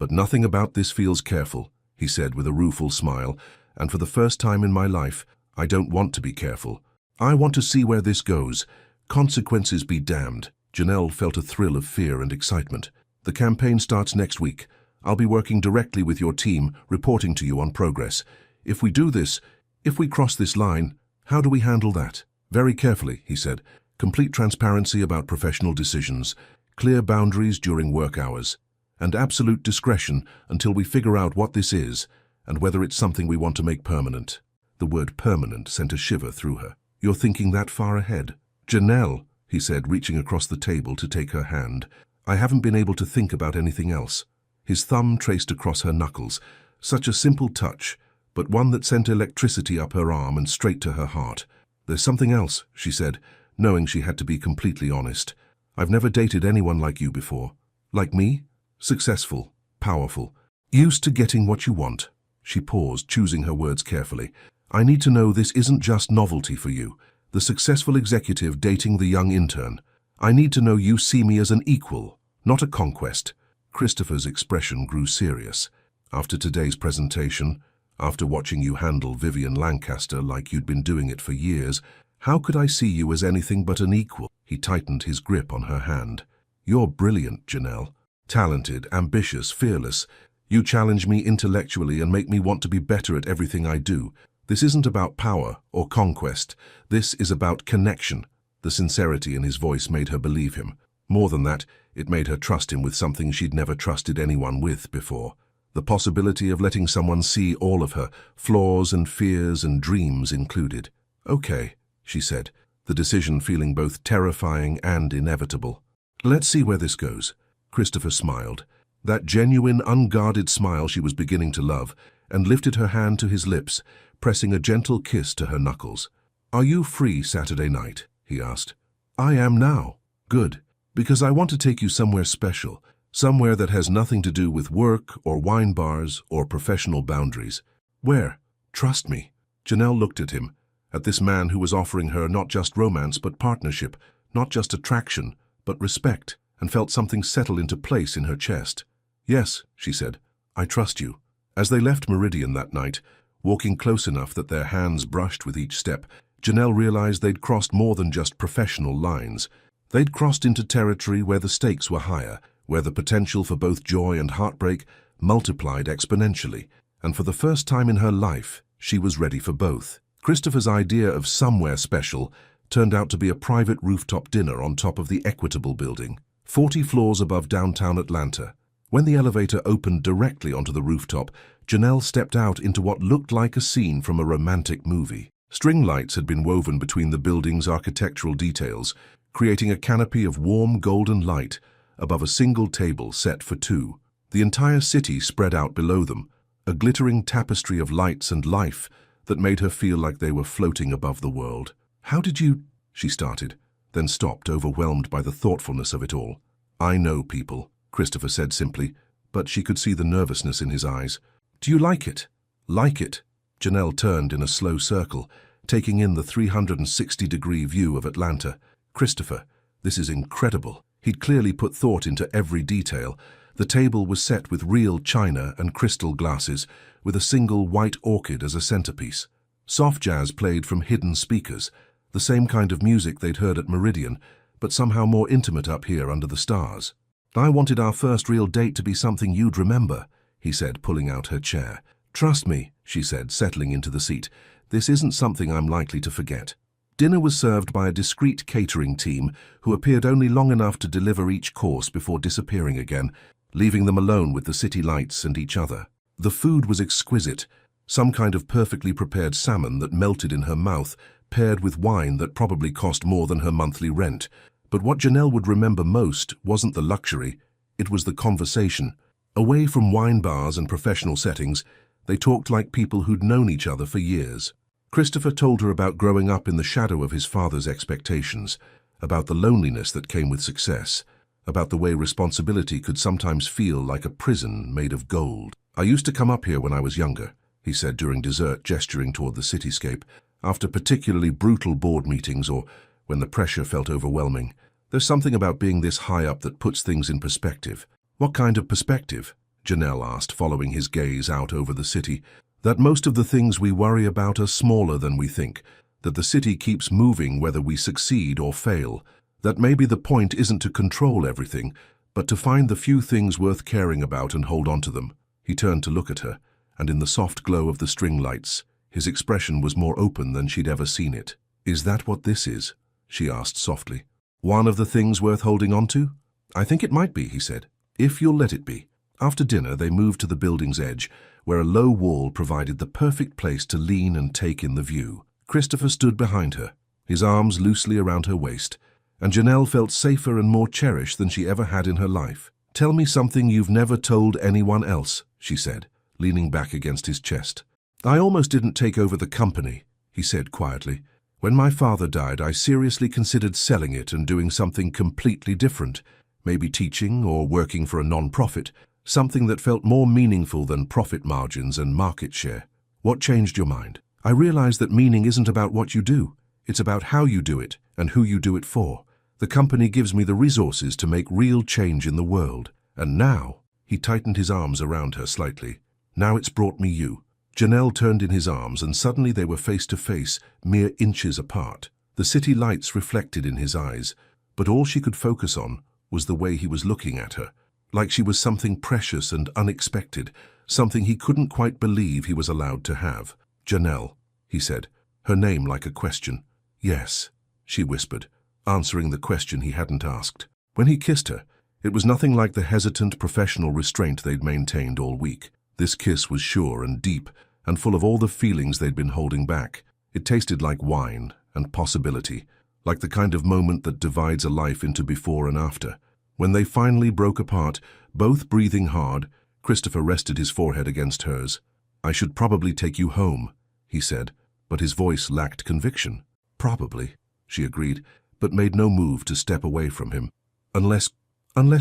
nothing about this feels careful," he said with a rueful smile, "and for the first time in my life, I don't want to be careful. I want to see where this goes. Consequences be damned." Janelle felt a thrill of fear and excitement. "The campaign starts next week. I'll be working directly with your team, reporting to you on progress. If we do this, if we cross this line, how do we handle that?" "Very carefully," he said. "Complete transparency about professional decisions, clear boundaries during work hours, and absolute discretion until we figure out what this is and whether it's something we want to make permanent." The word permanent sent a shiver through her. "You're thinking that far ahead?" Janelle, he said, reaching across the table to take her hand. I haven't been able to think about anything else. His thumb traced across her knuckles. Such a simple touch, but one that sent electricity up her arm and straight to her heart. There's something else, she said, knowing she had to be completely honest. I've never dated anyone like you before. Like me? Successful, powerful, used to getting what you want. She paused, choosing her words carefully. I need to know this isn't just novelty for you, the successful executive dating the young intern. I need to know you see me as an equal, not a conquest. Christopher's expression grew serious. After today's presentation, after watching you handle Vivian Lancaster like you'd been doing it for years, how could I see you as anything but an equal? He tightened his grip on her hand. You're brilliant, Janelle. Talented, ambitious, fearless. You challenge me intellectually and make me want to be better at everything I do. This isn't about power or conquest. This is about connection. The sincerity in his voice made her believe him. More than that, it made her trust him with something she'd never trusted anyone with before. The possibility of letting someone see all of her, flaws and fears and dreams included. Okay, she said, the decision feeling both terrifying and inevitable. Let's see where this goes. Christopher smiled. That genuine, unguarded smile she was beginning to love, and lifted her hand to his lips, pressing a gentle kiss to her knuckles. Are you free Saturday night? He asked. I am now. Good. Because I want to take you somewhere special, somewhere that has nothing to do with work or wine bars or professional boundaries. Where? Trust me. Janelle looked at him, at this man who was offering her not just romance but partnership, not just attraction, but respect, and felt something settle into place in her chest. Yes, she said, I trust you. As they left Meridian that night, walking close enough that their hands brushed with each step, Janelle realized they'd crossed more than just professional lines. They'd crossed into territory where the stakes were higher, where the potential for both joy and heartbreak multiplied exponentially, and for the first time in her life, she was ready for both. Christopher's idea of somewhere special turned out to be a private rooftop dinner on top of the Equitable building, 40 floors above downtown Atlanta. When the elevator opened directly onto the rooftop, Janelle stepped out into what looked like a scene from a romantic movie. String lights had been woven between the building's architectural details, creating a canopy of warm golden light above a single table set for two. The entire city spread out below them, a glittering tapestry of lights and life that made her feel like they were floating above the world. How did you... she started, then stopped, overwhelmed by the thoughtfulness of it all. I know people, Christopher said simply, but she could see the nervousness in his eyes. Do you like it? Like it? Janelle turned in a slow circle, taking in the 360-degree view of Atlanta. Christopher, this is incredible. He'd clearly put thought into every detail. The table was set with real china and crystal glasses, with a single white orchid as a centerpiece. Soft jazz played from hidden speakers, the same kind of music they'd heard at Meridian, but somehow more intimate up here under the stars. I wanted our first real date to be something you'd remember, he said, pulling out her chair. Trust me, she said, settling into the seat. This isn't something I'm likely to forget. Dinner was served by a discreet catering team who appeared only long enough to deliver each course before disappearing again, leaving them alone with the city lights and each other. The food was exquisite, some kind of perfectly prepared salmon that melted in her mouth, paired with wine that probably cost more than her monthly rent. But what Janelle would remember most wasn't the luxury, it was the conversation. Away from wine bars and professional settings, they talked like people who'd known each other for years. Christopher told her about growing up in the shadow of his father's expectations, about the loneliness that came with success, about the way responsibility could sometimes feel like a prison made of gold. I used to come up here when I was younger, he said during dessert, gesturing toward the cityscape, after particularly brutal board meetings or when the pressure felt overwhelming. There's something about being this high up that puts things in perspective. What kind of perspective? Janelle asked, following his gaze out over the city. That most of the things we worry about are smaller than we think, that the city keeps moving whether we succeed or fail, that maybe the point isn't to control everything, but to find the few things worth caring about and hold on to them. He turned to look at her, and in the soft glow of the string lights, his expression was more open than she'd ever seen it. Is that what this is? She asked softly. One of the things worth holding on to? I think it might be, he said, if you'll let it be. After dinner, they moved to the building's edge, where a low wall provided the perfect place to lean and take in the view. Christopher stood behind her, his arms loosely around her waist, and Janelle felt safer and more cherished than she ever had in her life. "Tell me something you've never told anyone else," she said, leaning back against his chest. "I almost didn't take over the company," he said quietly. "When my father died, I seriously considered selling it and doing something completely different, maybe teaching or working for a non-profit, something that felt more meaningful than profit margins and market share. What changed your mind?" "I realized that meaning isn't about what you do. It's about how you do it and who you do it for. The company gives me the resources to make real change in the world. And now," he tightened his arms around her slightly, "now it's brought me you." Janelle turned in his arms, and suddenly they were face to face, mere inches apart. The city lights reflected in his eyes, but all she could focus on was the way he was looking at her, like she was something precious and unexpected, something he couldn't quite believe he was allowed to have. "Janelle," he said, her name like a question. "Yes," she whispered, answering the question he hadn't asked. When he kissed her, it was nothing like the hesitant professional restraint they'd maintained all week. This kiss was sure and deep, and full of all the feelings they'd been holding back. It tasted like wine and possibility, like the kind of moment that divides a life into before and after. When they finally broke apart, both breathing hard, Christopher rested his forehead against hers. "I should probably take you home," he said, but his voice lacked conviction. "Probably," she agreed, but made no move to step away from him. Unless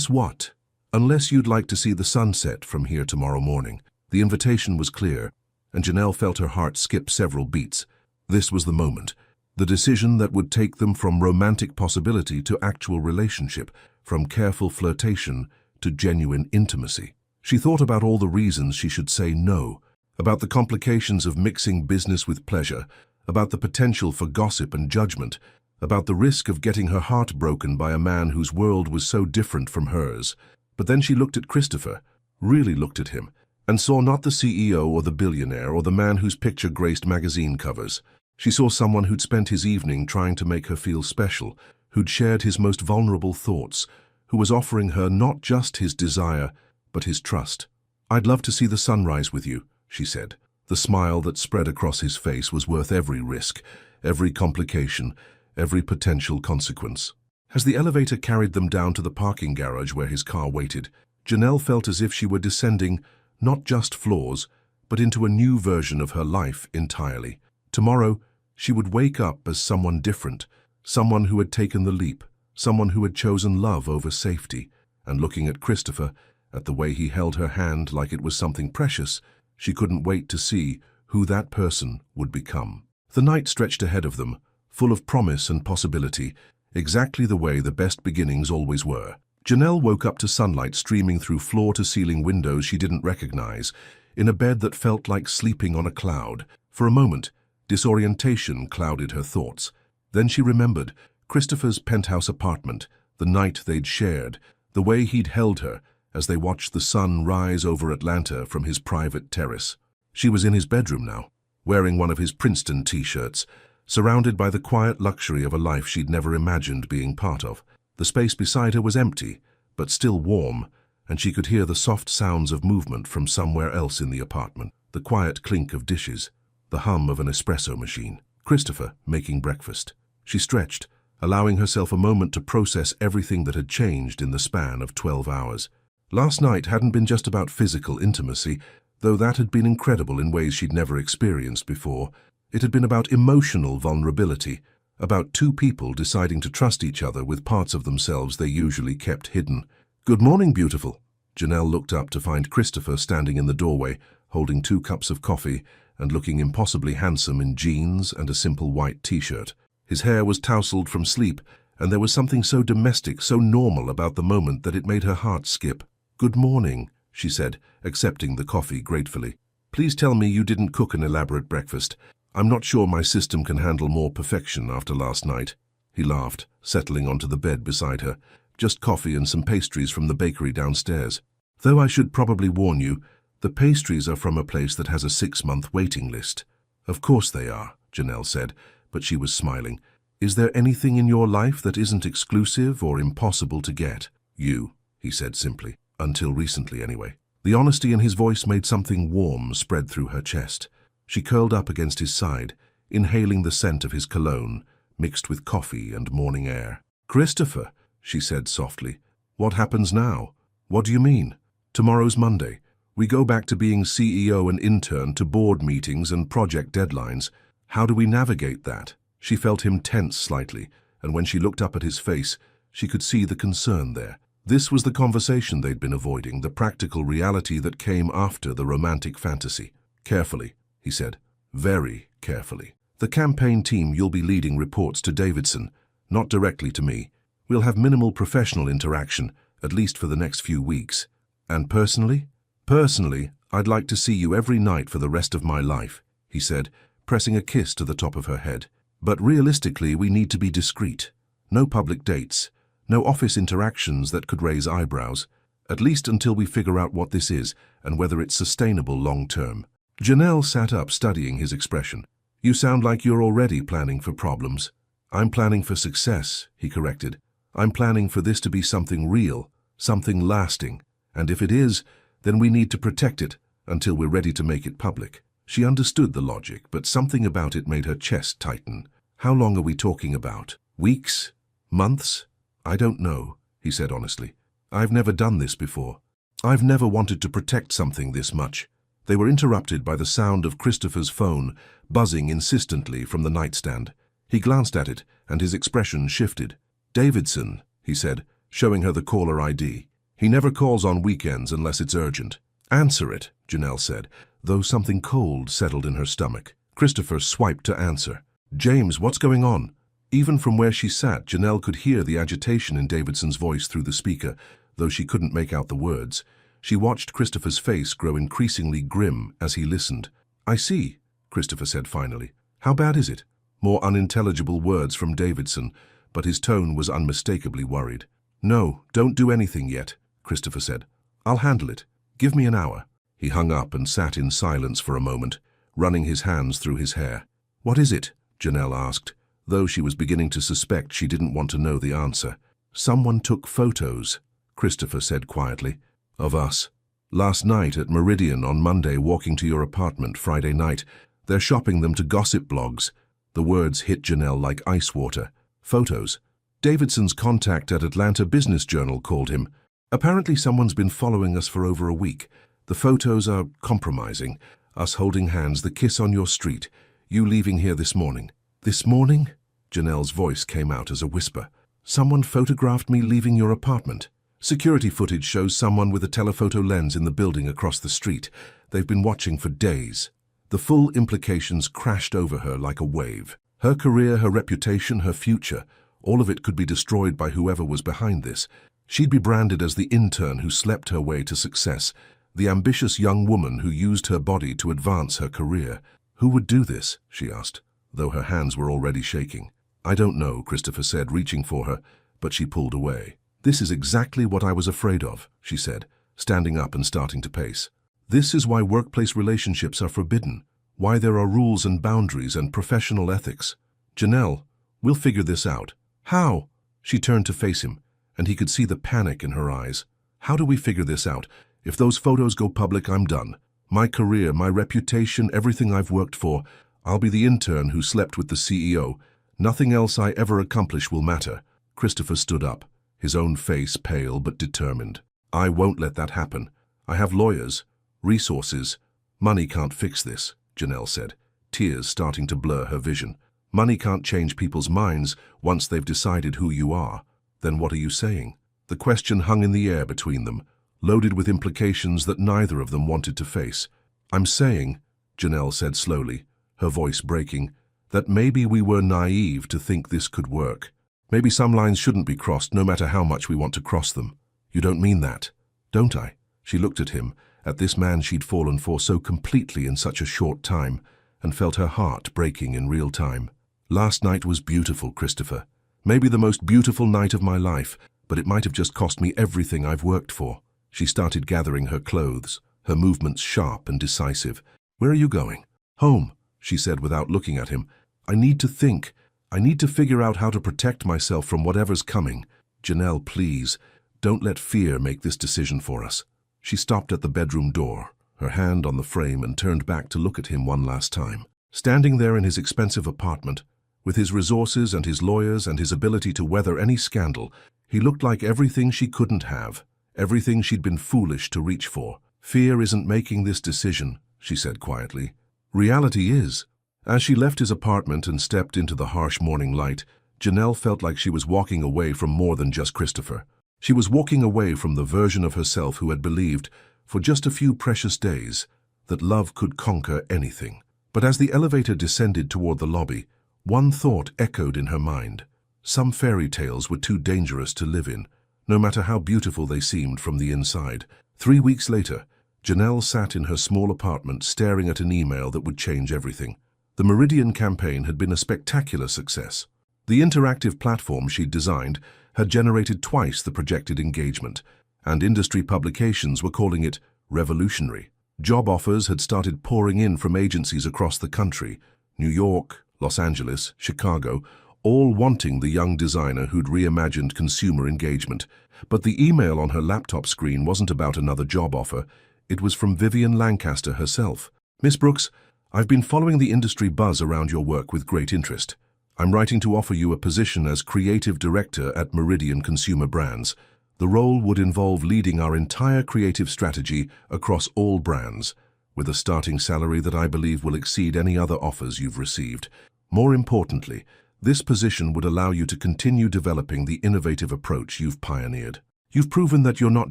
what? "Unless you'd like to see the sunset from here tomorrow morning." The invitation was clear, and Janelle felt her heart skip several beats. This was the moment, the decision that would take them from romantic possibility to actual relationship, from careful flirtation to genuine intimacy. She thought about all the reasons she should say no, about the complications of mixing business with pleasure, about the potential for gossip and judgment, about the risk of getting her heart broken by a man whose world was so different from hers. But then she looked at Christopher, really looked at him, and saw not the CEO or the billionaire or the man whose picture graced magazine covers. She saw someone who'd spent his evening trying to make her feel special, who'd shared his most vulnerable thoughts, who was offering her not just his desire, but his trust. "I'd love to see the sunrise with you," she said. The smile that spread across his face was worth every risk, every complication, every potential consequence. As the elevator carried them down to the parking garage where his car waited, Janelle felt as if she were descending not just floors, but into a new version of her life entirely. Tomorrow, she would wake up as someone different, someone who had taken the leap, someone who had chosen love over safety. And looking at Christopher, at the way he held her hand like it was something precious, she couldn't wait to see who that person would become. The night stretched ahead of them, full of promise and possibility, exactly the way the best beginnings always were. Janelle woke up to sunlight streaming through floor-to-ceiling windows she didn't recognize, in a bed that felt like sleeping on a cloud. For a moment, disorientation clouded her thoughts. Then she remembered Christopher's penthouse apartment, the night they'd shared, the way he'd held her as they watched the sun rise over Atlanta from his private terrace. She was in his bedroom now, wearing one of his Princeton t-shirts, surrounded by the quiet luxury of a life she'd never imagined being part of. The space beside her was empty, but still warm, and she could hear the soft sounds of movement from somewhere else in the apartment, the quiet clink of dishes, the hum of an espresso machine. Christopher making breakfast. She stretched, allowing herself a moment to process everything that had changed in the span of 12 hours. Last night hadn't been just about physical intimacy, though that had been incredible in ways she'd never experienced before. It had been about emotional vulnerability, about two people deciding to trust each other with parts of themselves they usually kept hidden. "Good morning, beautiful." Janelle looked up to find Christopher standing in the doorway, holding 2 cups of coffee and looking impossibly handsome in jeans and a simple white t-shirt. His hair was tousled from sleep, and there was something so domestic, so normal about the moment that it made her heart skip. "Good morning," she said, accepting the coffee gratefully. "Please tell me you didn't cook an elaborate breakfast. I'm not sure my system can handle more perfection after last night." He laughed, settling onto the bed beside her. "Just coffee and some pastries from the bakery downstairs. Though I should probably warn you, the pastries are from a place that has a 6-month waiting list." "Of course they are," Janelle said, but she was smiling. "Is there anything in your life that isn't exclusive or impossible to get?" "You," he said simply. "Until recently, anyway." The honesty in his voice made something warm spread through her chest. She curled up against his side, inhaling the scent of his cologne, mixed with coffee and morning air. "Christopher," she said softly, "what happens now? What do you mean? Tomorrow's Monday. We go back to being CEO and intern to board meetings and project deadlines. How do we navigate that?" She felt him tense slightly, and when she looked up at his face, she could see the concern there. This was the conversation they'd been avoiding, the practical reality that came after the romantic fantasy. "Carefully," he said, "very carefully. The campaign team you'll be leading reports to Davidson, not directly to me. We'll have minimal professional interaction, at least for the next few weeks. And personally? Personally, I'd like to see you every night for the rest of my life," he said, pressing a kiss to the top of her head. "But realistically, we need to be discreet. No public dates, no office interactions that could raise eyebrows, at least until we figure out what this is and whether it's sustainable long-term." Janelle sat up, studying his expression. "You sound like you're already planning for problems." "I'm planning for success," he corrected. "I'm planning for this to be something real, something lasting, and if it is, then we need to protect it until we're ready to make it public." She understood the logic, but something about it made her chest tighten. "How long are we talking about? Weeks? Months?" "I don't know," he said honestly. "I've never done this before. I've never wanted to protect something this much." They were interrupted by the sound of Christopher's phone buzzing insistently from the nightstand. He glanced at it, and his expression shifted. "Davidson," he said, showing her the caller ID. "He never calls on weekends unless it's urgent." "Answer it," Janelle said, though something cold settled in her stomach. Christopher swiped to answer. "James, what's going on?" Even from where she sat, Janelle could hear the agitation in Davidson's voice through the speaker, though she couldn't make out the words. She watched Christopher's face grow increasingly grim as he listened. "I see," Christopher said finally. "How bad is it?" More unintelligible words from Davidson, but his tone was unmistakably worried. "No, don't do anything yet," Christopher said. "I'll handle it. Give me an hour." He hung up and sat in silence for a moment, running his hands through his hair. "What is it?" Janelle asked, though she was beginning to suspect she didn't want to know the answer. "Someone took photos," Christopher said quietly, "of us. Last night at Meridian, on Monday, walking to your apartment Friday night. They're shopping them to gossip blogs." The words hit Janelle like ice water. "Photos." Davidson's contact at Atlanta Business Journal called him. "Apparently someone's been following us for over a week. The photos are compromising. Us holding hands, the kiss on your street, you leaving here this morning." "This morning?" Janelle's voice came out as a whisper. "Someone photographed me leaving your apartment. Security footage shows someone with a telephoto lens in the building across the street. They've been watching for days." The full implications crashed over her like a wave. Her career, her reputation, her future, all of it could be destroyed by whoever was behind this. She'd be branded as the intern who slept her way to success, the ambitious young woman who used her body to advance her career. "Who would do this?" she asked, though her hands were already shaking. "I don't know," Christopher said, reaching for her, but she pulled away. "This is exactly what I was afraid of," she said, standing up and starting to pace. "This is why workplace relationships are forbidden, why there are rules and boundaries and professional ethics. Janelle, we'll figure this out." "How?" She turned to face him, and he could see the panic in her eyes. "How do we figure this out? If those photos go public, I'm done. My career, my reputation, everything I've worked for. I'll be the intern who slept with the CEO. Nothing else I ever accomplish will matter." Christopher stood up, his own face pale but determined. "I won't let that happen. I have lawyers, resources. Money can't fix this," Janelle said, tears starting to blur her vision. "Money can't change people's minds once they've decided who you are." "Then what are you saying?" The question hung in the air between them, loaded with implications that neither of them wanted to face. "I'm saying," Janelle said slowly, her voice breaking, "that maybe we were naive to think this could work. Maybe some lines shouldn't be crossed no matter how much we want to cross them." "You don't mean that?" "Don't I?" She looked at him, at this man she'd fallen for so completely in such a short time, and felt her heart breaking in real time. "Last night was beautiful, Christopher. Maybe the most beautiful night of my life, but it might have just cost me everything I've worked for." She started gathering her clothes, her movements sharp and decisive. "Where are you going?" "Home," she said without looking at him. "I need to think. I need to figure out how to protect myself from whatever's coming. Janelle, please, don't let fear make this decision for us." She stopped at the bedroom door, her hand on the frame, and turned back to look at him one last time. Standing there in his expensive apartment, With his resources and his lawyers and his ability to weather any scandal, he looked like everything she couldn't have, everything she'd been foolish to reach for. "Fear isn't making this decision," she said quietly. "Reality is." As she left his apartment and stepped into the harsh morning light, Janelle felt like she was walking away from more than just Christopher. She was walking away from the version of herself who had believed, for just a few precious days, that love could conquer anything. But as the elevator descended toward the lobby, one thought echoed in her mind. Some fairy tales were too dangerous to live in, no matter how beautiful they seemed from the inside. 3 weeks later, Janelle sat in her small apartment staring at an email that would change everything. The Meridian campaign had been a spectacular success. The interactive platform she'd designed had generated twice the projected engagement, and industry publications were calling it revolutionary. Job offers had started pouring in from agencies across the country, New York, Los Angeles, Chicago, all wanting the young designer who'd reimagined consumer engagement. But the email on her laptop screen wasn't about another job offer. It was from Vivian Lancaster herself. "Miss Brooks, I've been following the industry buzz around your work with great interest. I'm writing to offer you a position as creative director at Meridian Consumer Brands. The role would involve leading our entire creative strategy across all brands, with a starting salary that I believe will exceed any other offers you've received. More importantly, this position would allow you to continue developing the innovative approach you've pioneered. You've proven that you're not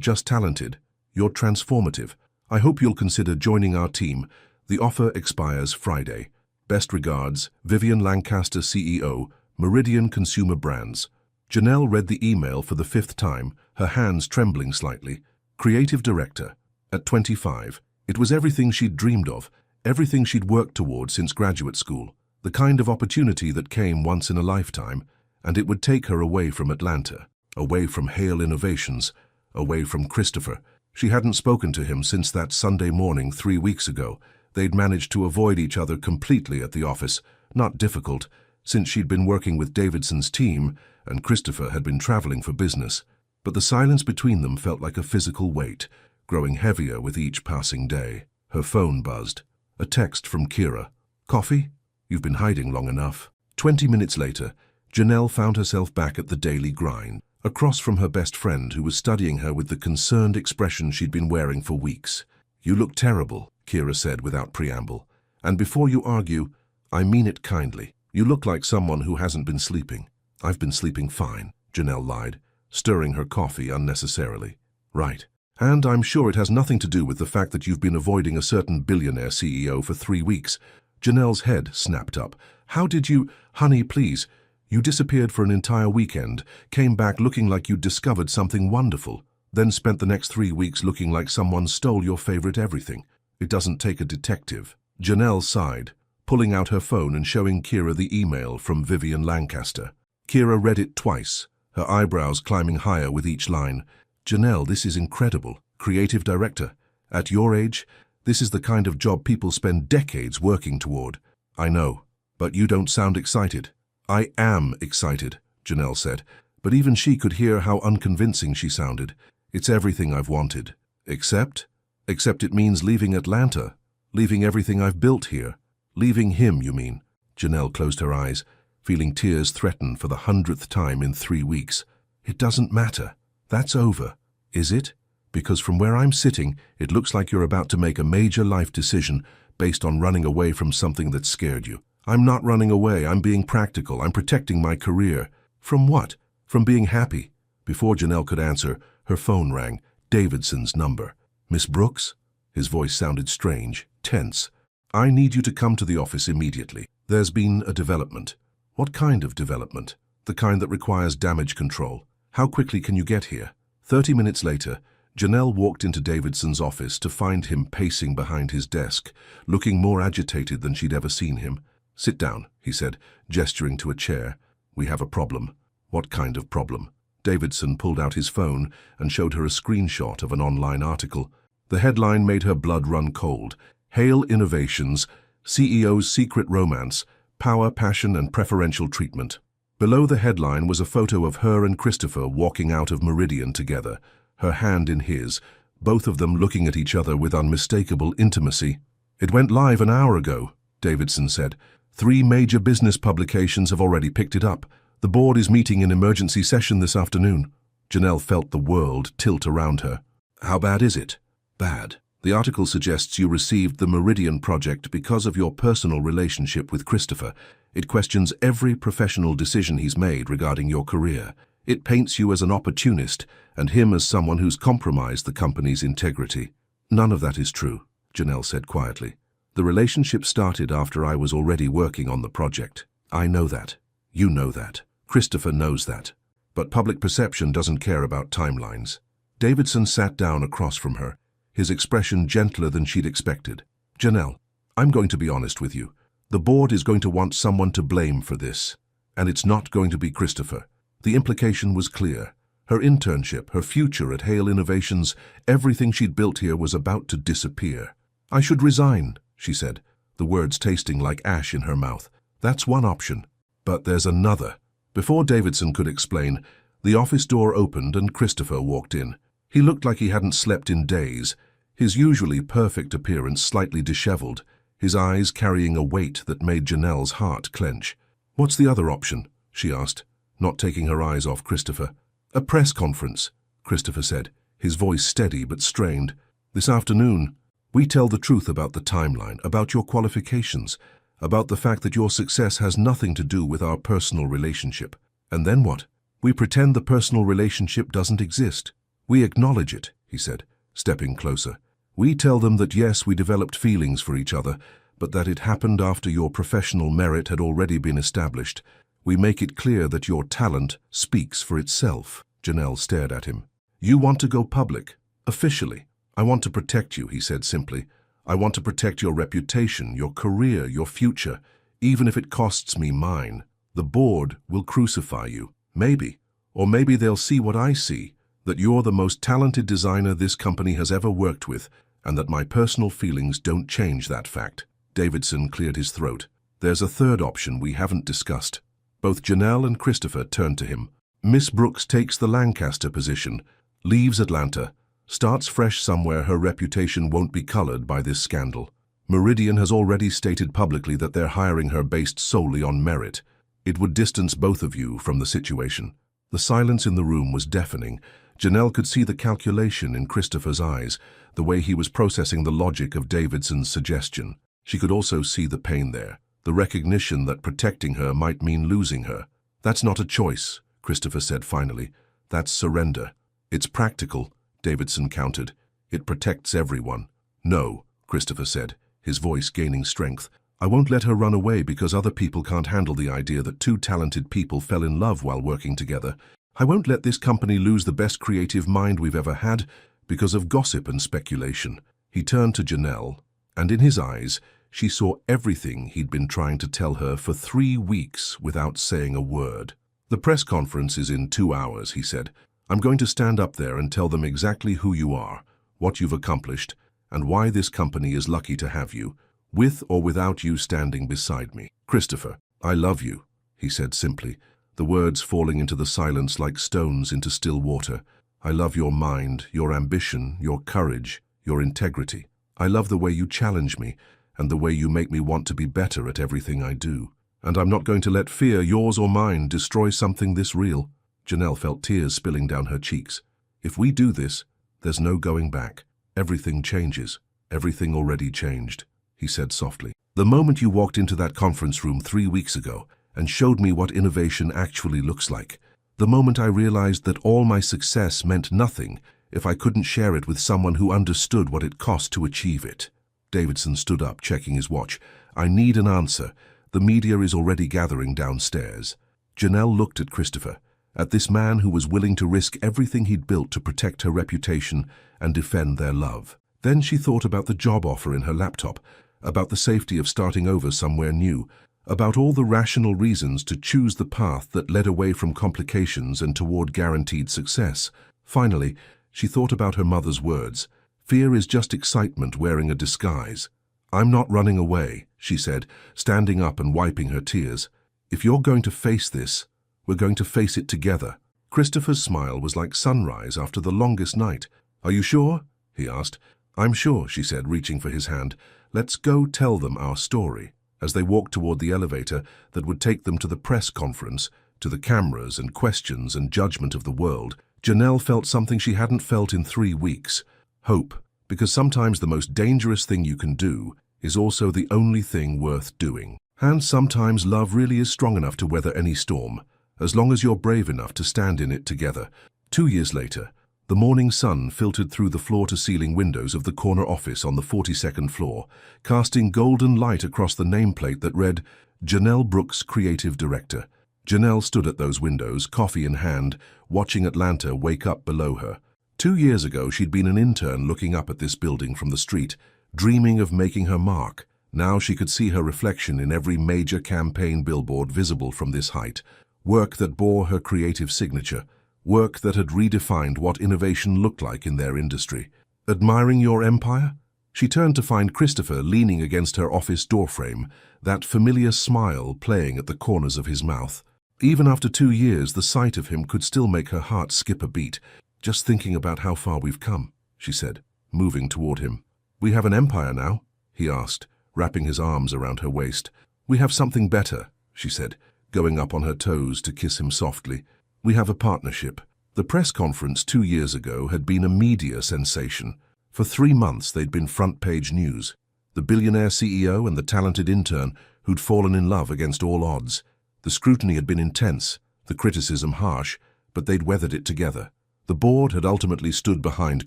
just talented, you're transformative. I hope you'll consider joining our team. The offer expires Friday. Best regards, Vivian Lancaster, CEO, Meridian Consumer Brands." Janelle read the email for the 5th time, her hands trembling slightly. Creative director. At 25. It was everything she'd dreamed of, everything she'd worked toward since graduate school, the kind of opportunity that came once in a lifetime, and it would take her away from Atlanta, away from Hale Innovations, away from Christopher. She hadn't spoken to him since that Sunday morning 3 weeks ago. They'd managed to avoid each other completely at the office, not difficult, since she'd been working with Davidson's team and Christopher had been traveling for business. But the silence between them felt like a physical weight, growing heavier with each passing day. Her phone buzzed. A text from Kira. "Coffee? You've been hiding long enough." 20 minutes later, Janelle found herself back at the daily grind, across from her best friend who was studying her with the concerned expression she'd been wearing for weeks. "You look terrible," Kira said without preamble. "And before you argue, I mean it kindly. You look like someone who hasn't been sleeping." "I've been sleeping fine," Janelle lied, stirring her coffee unnecessarily. "Right. And I'm sure it has nothing to do with the fact that you've been avoiding a certain billionaire CEO for 3 weeks. Janelle's head snapped up. "How did you— Honey, please. You disappeared for an entire weekend, came back looking like you'd discovered something wonderful, then spent the next 3 weeks looking like someone stole your favorite everything. It doesn't take a detective." Janelle sighed, pulling out her phone and showing Kira the email from Vivian Lancaster. Kira read it twice, her eyebrows climbing higher with each line. "Janelle, this is incredible. Creative director. At your age, this is the kind of job people spend decades working toward." "I know, but you don't sound excited." "I am excited," Janelle said, but even she could hear how unconvincing she sounded. "It's everything I've wanted. Except it means leaving Atlanta, leaving everything I've built here." "Leaving him, you mean?" Janelle closed her eyes, feeling tears threaten for the 100th time in 3 weeks. "It doesn't matter. That's over, is it? Because from where I'm sitting, it looks like you're about to make a major life decision based on running away from something that scared you." "I'm not running away. I'm being practical. I'm protecting my career." "From what?" "From being happy." Before Janelle could answer, her phone rang. Davidson's number. "Miss Brooks?" His voice sounded strange, tense. "I need you to come to the office immediately. There's been a development." "What kind of development?" "The kind that requires damage control." "How quickly can you get here?" 30 minutes later, Janelle walked into Davidson's office to find him pacing behind his desk, looking more agitated than she'd ever seen him. "Sit down," he said, gesturing to a chair. "We have a problem." "What kind of problem?" Davidson pulled out his phone and showed her a screenshot of an online article. The headline made her blood run cold. "Hale Innovations, CEO's Secret Romance, Power, Passion and Preferential Treatment." Below the headline was a photo of her and Christopher walking out of Meridian together, her hand in his, both of them looking at each other with unmistakable intimacy. "It went live an hour ago," Davidson said. 3 major business publications have already picked it up. The board is meeting in emergency session this afternoon. Janelle felt the world tilt around her. How bad is it? Bad. The article suggests you received the Meridian project because of your personal relationship with Christopher. It questions every professional decision he's made regarding your career. It paints you as an opportunist and him as someone who's compromised the company's integrity. None of that is true, Janelle said quietly. The relationship started after I was already working on the project. I know that. You know that. Christopher knows that. But public perception doesn't care about timelines. Davidson sat down across from her, his expression gentler than she'd expected. Janelle, I'm going to be honest with you. The board is going to want someone to blame for this. And it's not going to be Christopher. The implication was clear. Her internship, her future at Hale Innovations, everything she'd built here was about to disappear. I should resign, she said, the words tasting like ash in her mouth. That's one option. But there's another. Before Davidson could explain, the office door opened and Christopher walked in. He looked like he hadn't slept in days, his usually perfect appearance slightly disheveled, his eyes carrying a weight that made Janelle's heart clench. What's the other option? She asked, not taking her eyes off Christopher. A press conference, Christopher said, his voice steady but strained. This afternoon, we tell the truth about the timeline, about your qualifications, about the fact that your success has nothing to do with our personal relationship. And then what? We pretend the personal relationship doesn't exist. We acknowledge it, he said, stepping closer. We tell them that yes, we developed feelings for each other, but that it happened after your professional merit had already been established. We make it clear that your talent speaks for itself. Janelle stared at him. You want to go public, officially. I want to protect you, he said simply. I want to protect your reputation, your career, your future, even if it costs me mine. The board will crucify you. Maybe. Or maybe they'll see what I see, that you're the most talented designer this company has ever worked with, and that my personal feelings don't change that fact. Davidson cleared his throat. There's a third option we haven't discussed. Both Janelle and Christopher turned to him. Miss Brooks takes the Lancaster position, leaves Atlanta, starts fresh somewhere her reputation won't be colored by this scandal. Meridian has already stated publicly that they're hiring her based solely on merit. It would distance both of you from the situation. The silence in the room was deafening. Janelle could see the calculation in Christopher's eyes, the way he was processing the logic of Davidson's suggestion. She could also see the pain there, the recognition that protecting her might mean losing her. That's not a choice, Christopher said finally. That's surrender. It's practical, Davidson countered. It protects everyone. No, Christopher said, his voice gaining strength. I won't let her run away because other people can't handle the idea that two talented people fell in love while working together. I won't let this company lose the best creative mind we've ever had because of gossip and speculation. He turned to Janelle, and in his eyes, she saw everything he'd been trying to tell her for 3 weeks without saying a word. The press conference is in 2 hours, he said. I'm going to stand up there and tell them exactly who you are, what you've accomplished, and why this company is lucky to have you, with or without you standing beside me. Christopher, I love you, he said simply, the words falling into the silence like stones into still water. I love your mind, your ambition, your courage, your integrity. I love the way you challenge me and the way you make me want to be better at everything I do. And I'm not going to let fear, yours or mine, destroy something this real. Janelle felt tears spilling down her cheeks. If we do this, there's no going back. Everything changes. Everything already changed, he said softly. The moment you walked into that conference room 3 weeks ago and showed me what innovation actually looks like, the moment I realized that all my success meant nothing if I couldn't share it with someone who understood what it cost to achieve it. Davidson stood up, checking his watch. I need an answer. The media is already gathering downstairs. Janelle looked at Christopher, at this man who was willing to risk everything he'd built to protect her reputation and defend their love. Then she thought about the job offer in her laptop, about the safety of starting over somewhere new, about all the rational reasons to choose the path that led away from complications and toward guaranteed success. Finally, she thought about her mother's words. Fear is just excitement wearing a disguise. I'm not running away, she said, standing up and wiping her tears. If you're going to face this, we're going to face it together. Christopher's smile was like sunrise after the longest night. Are you sure? He asked. I'm sure, she said, reaching for his hand. Let's go tell them our story. As they walked toward the elevator that would take them to the press conference, to the cameras and questions and judgment of the world, Janelle felt something she hadn't felt in 3 weeks. Hope, because sometimes the most dangerous thing you can do is also the only thing worth doing. And sometimes love really is strong enough to weather any storm, as long as you're brave enough to stand in it together. 2 years later, the morning sun filtered through the floor-to-ceiling windows of the corner office on the 42nd floor, casting golden light across the nameplate that read, Janelle Brooks, Creative Director. Janelle stood at those windows, coffee in hand, watching Atlanta wake up below her. 2 years ago, she'd been an intern looking up at this building from the street, dreaming of making her mark. Now she could see her reflection in every major campaign billboard visible from this height. Work that bore her creative signature. Work that had redefined what innovation looked like in their industry. Admiring your empire? She turned to find Christopher leaning against her office doorframe, that familiar smile playing at the corners of his mouth. Even after 2 years, the sight of him could still make her heart skip a beat. Just thinking about how far we've come, she said, moving toward him. We have an empire now? He asked, wrapping his arms around her waist. We have something better, she said, going up on her toes to kiss him softly. We have a partnership. The press conference 2 years ago had been a media sensation. For 3 months they'd been front-page news. The billionaire CEO and the talented intern who'd fallen in love against all odds. The scrutiny had been intense, the criticism harsh, but they'd weathered it together. The board had ultimately stood behind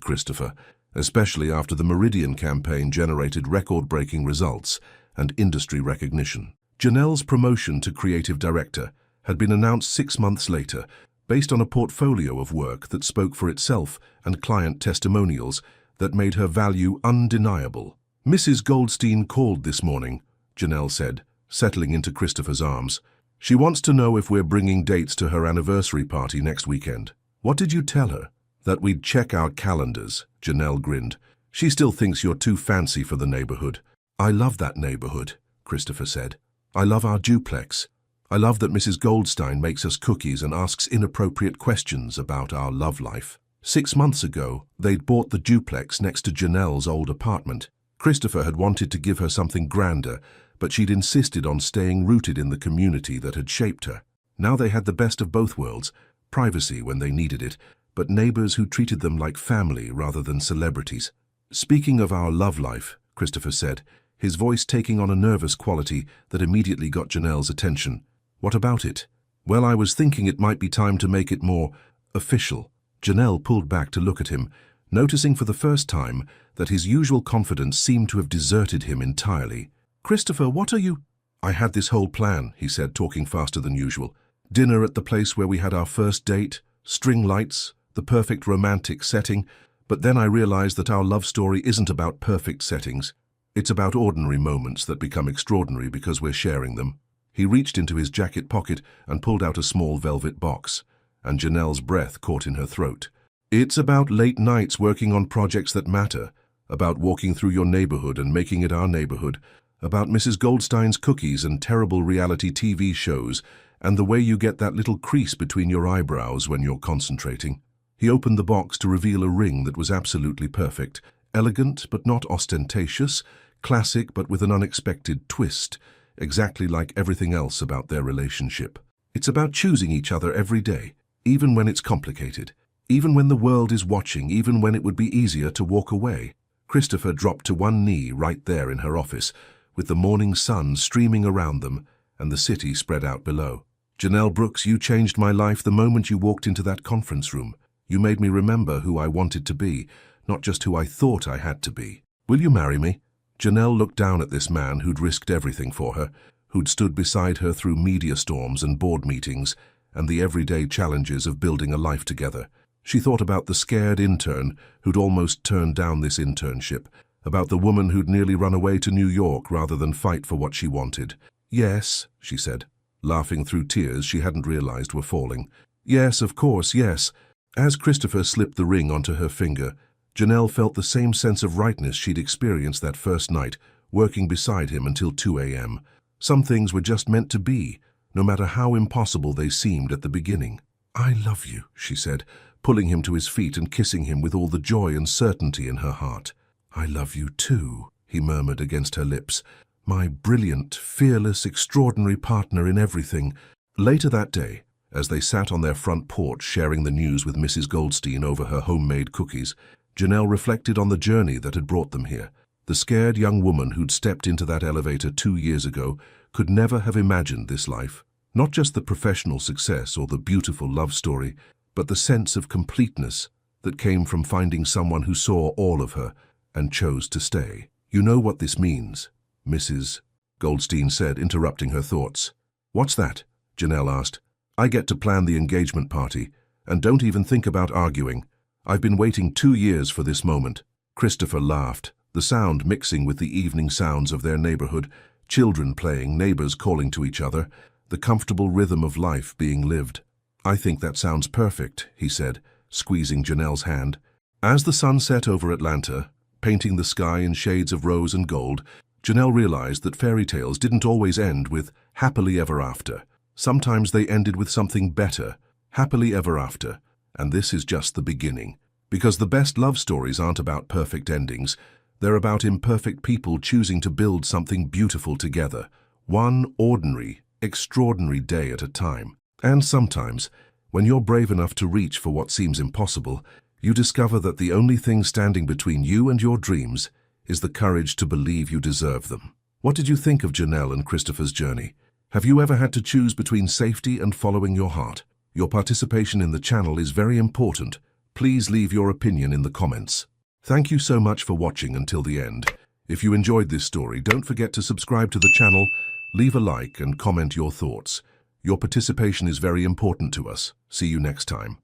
Christopher, especially after the Meridian campaign generated record-breaking results and industry recognition. Janelle's promotion to creative director had been announced 6 months later, based on a portfolio of work that spoke for itself and client testimonials that made her value undeniable. Mrs. Goldstein called this morning, Janelle said, settling into Christopher's arms. She wants to know if we're bringing dates to her anniversary party next weekend. What did you tell her? That we'd check our calendars, Janelle grinned. She still thinks you're too fancy for the neighborhood. I love that neighborhood, Christopher said. I love our duplex. I love that Mrs. Goldstein makes us cookies and asks inappropriate questions about our love life. 6 months ago, they'd bought the duplex next to Janelle's old apartment. Christopher had wanted to give her something grander, but she'd insisted on staying rooted in the community that had shaped her. Now they had the best of both worlds, privacy when they needed it, but neighbors who treated them like family rather than celebrities. Speaking of our love life, Christopher said, his voice taking on a nervous quality that immediately got Janelle's attention. What about it? Well, I was thinking it might be time to make it more official. Janelle pulled back to look at him, noticing for the first time that his usual confidence seemed to have deserted him entirely. Christopher, what are you? I had this whole plan, he said, talking faster than usual. Dinner at the place where we had our first date, string lights, the perfect romantic setting, but then I realized that our love story isn't about perfect settings. It's about ordinary moments that become extraordinary because we're sharing them. He reached into his jacket pocket and pulled out a small velvet box, and Janelle's breath caught in her throat. It's about late nights working on projects that matter, about walking through your neighborhood and making it our neighborhood, about Mrs. Goldstein's cookies and terrible reality TV shows, and the way you get that little crease between your eyebrows when you're concentrating. He opened the box to reveal a ring that was absolutely perfect, elegant but not ostentatious, classic but with an unexpected twist, exactly like everything else about their relationship. It's about choosing each other every day, even when it's complicated, even when the world is watching, even when it would be easier to walk away. Christopher dropped to one knee right there in her office, with the morning sun streaming around them and the city spread out below. Janelle Brooks, you changed my life the moment you walked into that conference room. You made me remember who I wanted to be, not just who I thought I had to be. Will you marry me? Janelle looked down at this man who'd risked everything for her, who'd stood beside her through media storms and board meetings and the everyday challenges of building a life together. She thought about the scared intern who'd almost turned down this internship, about the woman who'd nearly run away to New York rather than fight for what she wanted. Yes, she said, laughing through tears she hadn't realized were falling. Yes, of course, yes. As Christopher slipped the ring onto her finger, Janelle felt the same sense of rightness she'd experienced that first night, working beside him until 2 a.m. Some things were just meant to be, no matter how impossible they seemed at the beginning. I love you, she said, pulling him to his feet and kissing him with all the joy and certainty in her heart. I love you too, he murmured against her lips, My brilliant, fearless, extraordinary partner in everything. Later that day, as they sat on their front porch sharing the news with Mrs. Goldstein over her homemade cookies, Janelle reflected on the journey that had brought them here. The scared young woman who'd stepped into that elevator 2 years ago could never have imagined this life. Not just the professional success or the beautiful love story, but the sense of completeness that came from finding someone who saw all of her and chose to stay. You know what this means, Mrs. Goldstein said, interrupting her thoughts. What's that? Janelle asked. I get to plan the engagement party, and don't even think about arguing. I've been waiting 2 years for this moment. Christopher laughed, the sound mixing with the evening sounds of their neighborhood, children playing, neighbors calling to each other, the comfortable rhythm of life being lived. I think that sounds perfect, he said, squeezing Janelle's hand. As the sun set over Atlanta, painting the sky in shades of rose and gold, Janelle realized that fairy tales didn't always end with happily ever after. Sometimes they ended with something better, happily ever after, and this is just the beginning. Because the best love stories aren't about perfect endings, they're about imperfect people choosing to build something beautiful together, one ordinary, extraordinary day at a time. And sometimes, when you're brave enough to reach for what seems impossible, you discover that the only thing standing between you and your dreams is the courage to believe you deserve them. What did you think of Janelle and Christopher's journey? Have you ever had to choose between safety and following your heart? Your participation in the channel is very important. Please leave your opinion in the comments. Thank you so much for watching until the end. If you enjoyed this story, don't forget to subscribe to the channel, leave a like and comment your thoughts. Your participation is very important to us. See you next time.